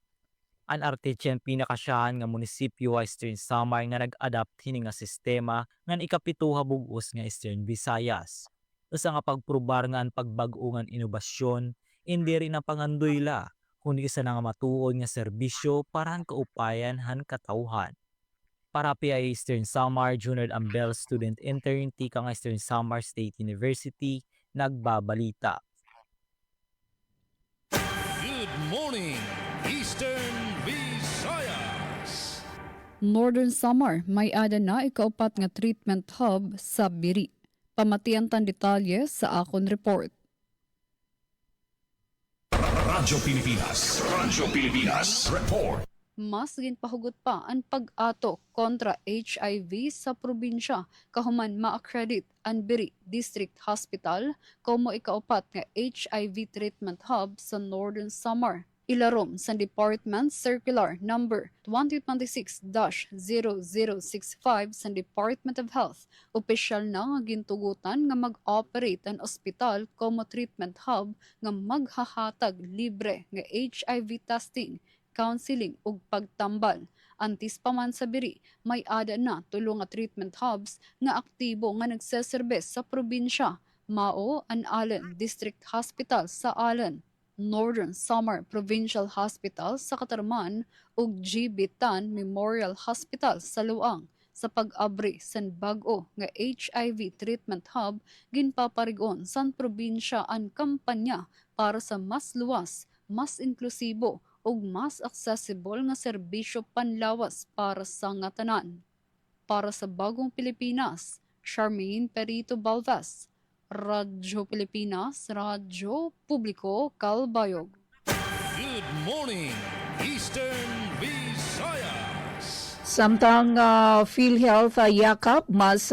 Ang Arteche pinakasyahan nga munisipyo wa Eastern Samar nga nag-adapt hini nga sistema ngan ikapituha bug-os nga Eastern Visayas. Usa nga pagprobar nga ang pagbag-o nga inobasyon, hindi rin ang panganduyla, kundi isa na nga matuod nga serbisyo para ang kaupayan han katawhan. Para PIA Eastern Samar, Junior Ambel Student Intern, tika nga Eastern Samar State University, nagbabalita. Good morning, Eastern Visayas. Northern Samar, may ada na ikaupat nga treatment hub sa Biri. Pamatian tan detalye sa akon report. Radyo Pilipinas Report. Mas ginpahugot pa ang pag-ato kontra HIV sa probinsya kahuman ma-accredit ang Biri District Hospital como ikaupat nga HIV treatment hub sa Northern Samar. Ilarom sa Department Circular Number 2026-0065 sa Department of Health, opisyal na nga gintugutan nga mag-operate ang ospital como treatment hub nga maghahatag libre nga HIV testing, counseling ug pagtambal. Antis pa man sa Biri, may ada na tulo nga treatment hubs nga aktibo nga nagseserbes sa probinsya. Mao ang Allen District Hospital sa Allen, Northern Samar Provincial Hospital sa Katarman ug GB Tan Memorial Hospital sa Luang. sa pag-abri san bag-o nga HIV treatment hub ginpaparigon san probinsya ang kampanya para sa mas luwas, mas inklusibo ug mas accessible nga serbisyo panlawas para sa nga tanan. Para sa Bagong Pilipinas, Charmaine Perito Balvas, Radyo Pilipinas, Radyo Publiko, Calbayog. Good morning, Eastern Visayas. Samtang PhilHealth yakap mas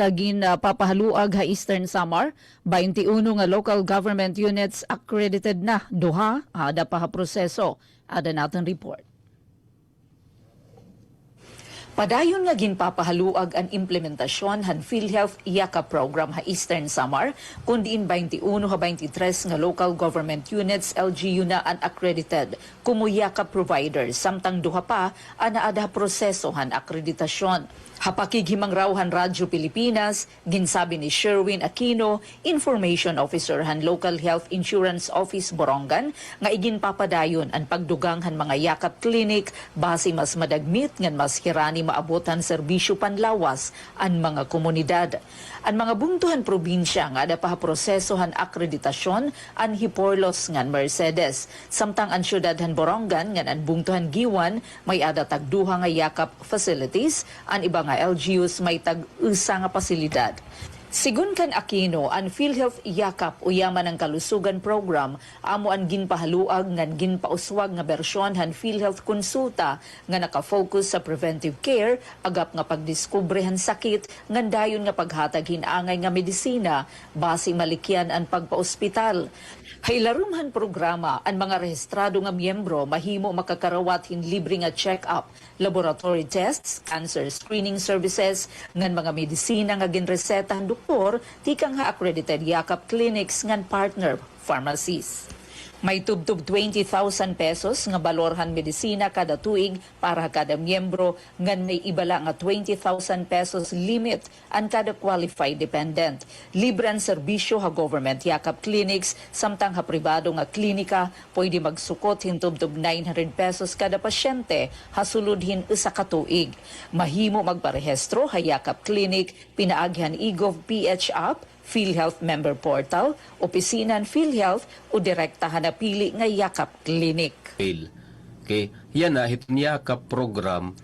papahaluag ha Eastern Samar, 21 nga local government units accredited na duha ada pa ha proseso. Ada natin report. Padayon nga ginpapahaluag ang implementasyon han PhilHealth IACA program ha Eastern Samar, kundiin 21 ha 23 nga local government units LGU na ang accredited kumo IACA providers, samtang duha pa anaada proseso han akreditasyon. Hapakighimang rawhan Radyo Pilipinas, ginsabi ni Sherwin Aquino, Information Officer han Local Health Insurance Office Borongan, nga iginpapadayon ang pagdugang han mga yakap clinic base mas madagmit ngan mas hirani maabotan serbisyo panlawas ang mga komunidad. Ang mga buntuhan probinsya nga ada pa proseso han akreditasyon ang Hiporlos ngan Mercedes, samtang ang syudad han Borongan ngan ang buntuhan Giwan may ada tagduha nga yakap facilities, ang iba nga LGUs may tag-usa nga pasilidad. Sigun kan Aquino, ang PhilHealth Yakap o Yaman ang Kalusugan Program amo ang ginpahaluag ngan ginpauswag nga bersyon han PhilHealth Konsulta nga nakafocus sa preventive care agap nga pagdiskubrehan sakit ngan dayon nga paghatag hinangay nga medisina base malikyan ang pagpaospital. Haylarumhan programa ang mga rehistrado nga miyembro mahimo makakarawat hin libre nga check-up, laboratory tests, cancer screening services, ngan mga medisina nga ginresetahan doktor, tikang ha accredited yakap clinics ngan partner pharmacies. May tubtub 20,000 pesos nga balorhan medisina kada tuig para kada miyembro, ngan may ibala nga 20,000 pesos limit ang kada qualified dependent. Libre ang serbisyo ha government yakap clinics, samtang ha pribado nga klinika pwede magsukot hin tubtub 900 pesos kada pasyente hasuludhin isa ka tuig. Mahimo magparehistro ha yakap clinic, pinaagyan eGov PH app, PhilHealth Member Portal, Opisinan PhilHealth o direktahan na pili nga yakap clinic. Okay, yan na hitong yakap program,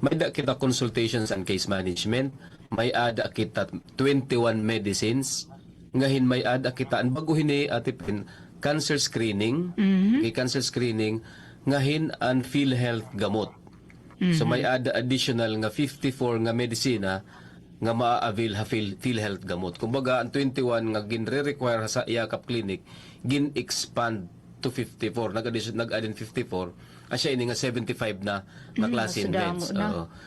may da kita consultations and case management, may ada kita 21 medicines, ngahin may ada kita ang bago hini atipin cancer screening, okay, cancer screening, ngahin ang PhilHealth gamot. So may ada additional nga 54 nga medisina nga maa-avail ha PhilHealth gamot. Kumbaga, ang 21 nga ginre-require sa Yakap Clinic, gin-expand to 54. Nag-add 54. Asya, ini nga 75 na klase in beds.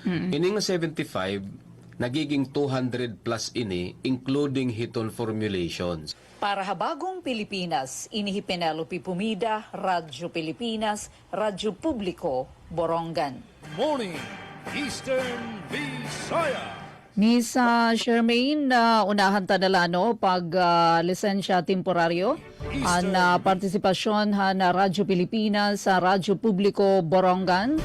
Ini nga 75, nagiging 200 plus ini, including hiton formulations. Para habagong Pilipinas, inihi Penelope Pumida, Radyo Pilipinas, Radyo Publiko, Borongan. Morning, Eastern Visayas. Miss Charmaine, unahan tanalano pag lisensya temporaryo ang partisipasyon na Radyo Pilipinas sa Radyo Publiko Borongan.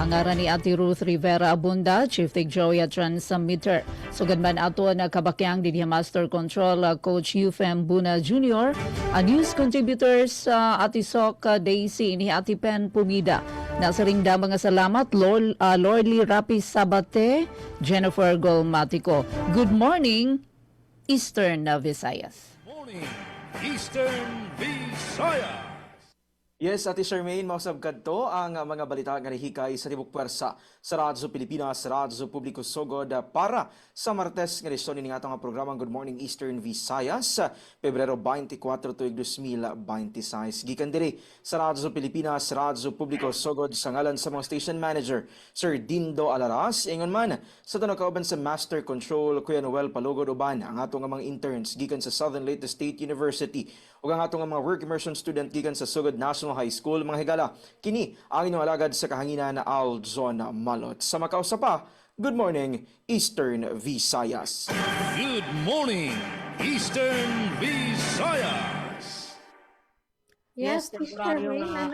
Ang ngaran ni Ate Ruth Rivera Abunda, Chief Tech Joey at Transmitter. Sugad man ato na kabakyang din Master Control Coach Euphem Buna Jr. News contributors Ate Sok Daisy ni Ate Pen Pumida. Nasa ringda mga salamat, Lordly Rapi Sabate, Jennifer Golmatico. Good morning, Eastern Visayas. Morning, Eastern Visayas. Yes, Ate Charmaine, mausab kadto ang mga balita nga nahikay sa tibok pwersa sa Radyo Pilipinas, Radyo Publiko Sogod para sa Martes nga edisyon ni atong programang Good Morning Eastern Visayas, Pebrero 24 tuig 2026. Gikan diri sa Radyo Pilipinas, Radyo Publiko Sogod sa ngalan sa mga station manager Sir Dindo Alaras, ingon man sa tanong kauban sa Master Control Kuya Noel Palugod uban ang atong mga interns gikan sa Southern Leyte State University ug ang atong mga work immersion student gikan sa Sugod National High School. Mga higala, kini ang inyong alagad sa kahanginan na Alzon Malot. Sa makausa pa, Good Morning, Eastern Visayas. Good morning, Eastern Visayas. Yes, Teacher Charmaine,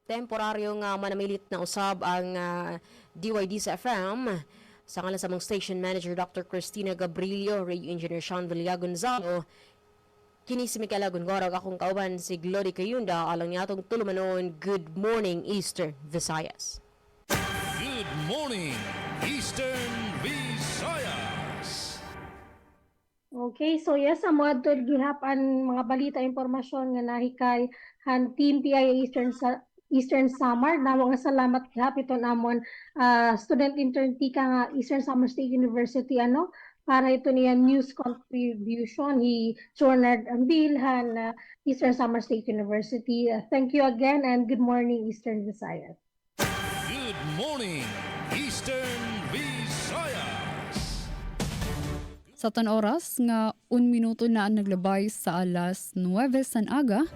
temporaryo nga manamilit na usab ang DYD sa FM. Sa ngalan sa mong station manager Dr. Cristina Gabrilio, radio engineer Sean Villa Gonzalo, kini si Michaela Gongorag, akong kauban si Glory Kayunda, alang niya atong tulumanon. Good morning, Eastern Visayas. Good morning, Eastern Visayas. Okay, so yes, ang mga gihapan mga balita impormasyon nga nahikay han Team PIA Eastern Samar. Namo nga salamat gihap ito namon student intern tika nga Eastern Samar State University para ito niya news contribution hi Jornard Ambilhan Eastern Samar State University. Thank you again and good morning, Eastern Visayas. Good morning, Eastern Visayas. Sa tan oras nga 1 minuto na ang naglabay sa alas 9 san aga.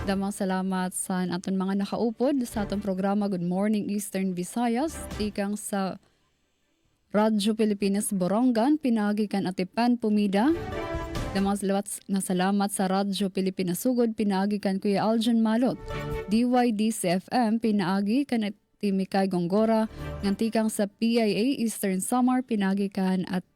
Damang salamat sa aton mga nakaupod sa atong programa Good Morning Eastern Visayas. Tikang sa Radyo Pilipinas Borongan, pinagikan Atipan Pumida. Damang salamat sa Radyo Pilipinas Sugod, pinagikan Kuya Aljan Malot. DYD CFM, pinagikan Timikay Gongora. Ngantikang sa PIA Eastern Samar, pinagikan at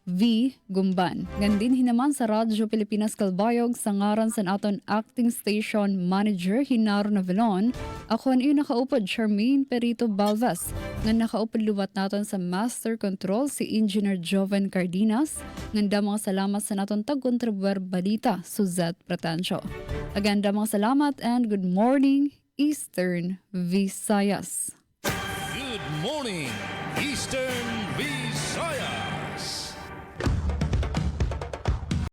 V. Gumban. Ngandin hinaman sa Radyo Pilipinas Kalbayog sa ngaran sa aton acting station manager Hinaro Navalon. Ako ang nakaupod Charmaine Perito Balvas. Nga nakaupod luwat naton sa Master Control si Engineer Joven Cardenas. Nganda mga salamat sa naton tagkontribuer balita Suzette Pratancio. Aganda mga salamat and good morning Eastern Visayas. Good morning, Eastern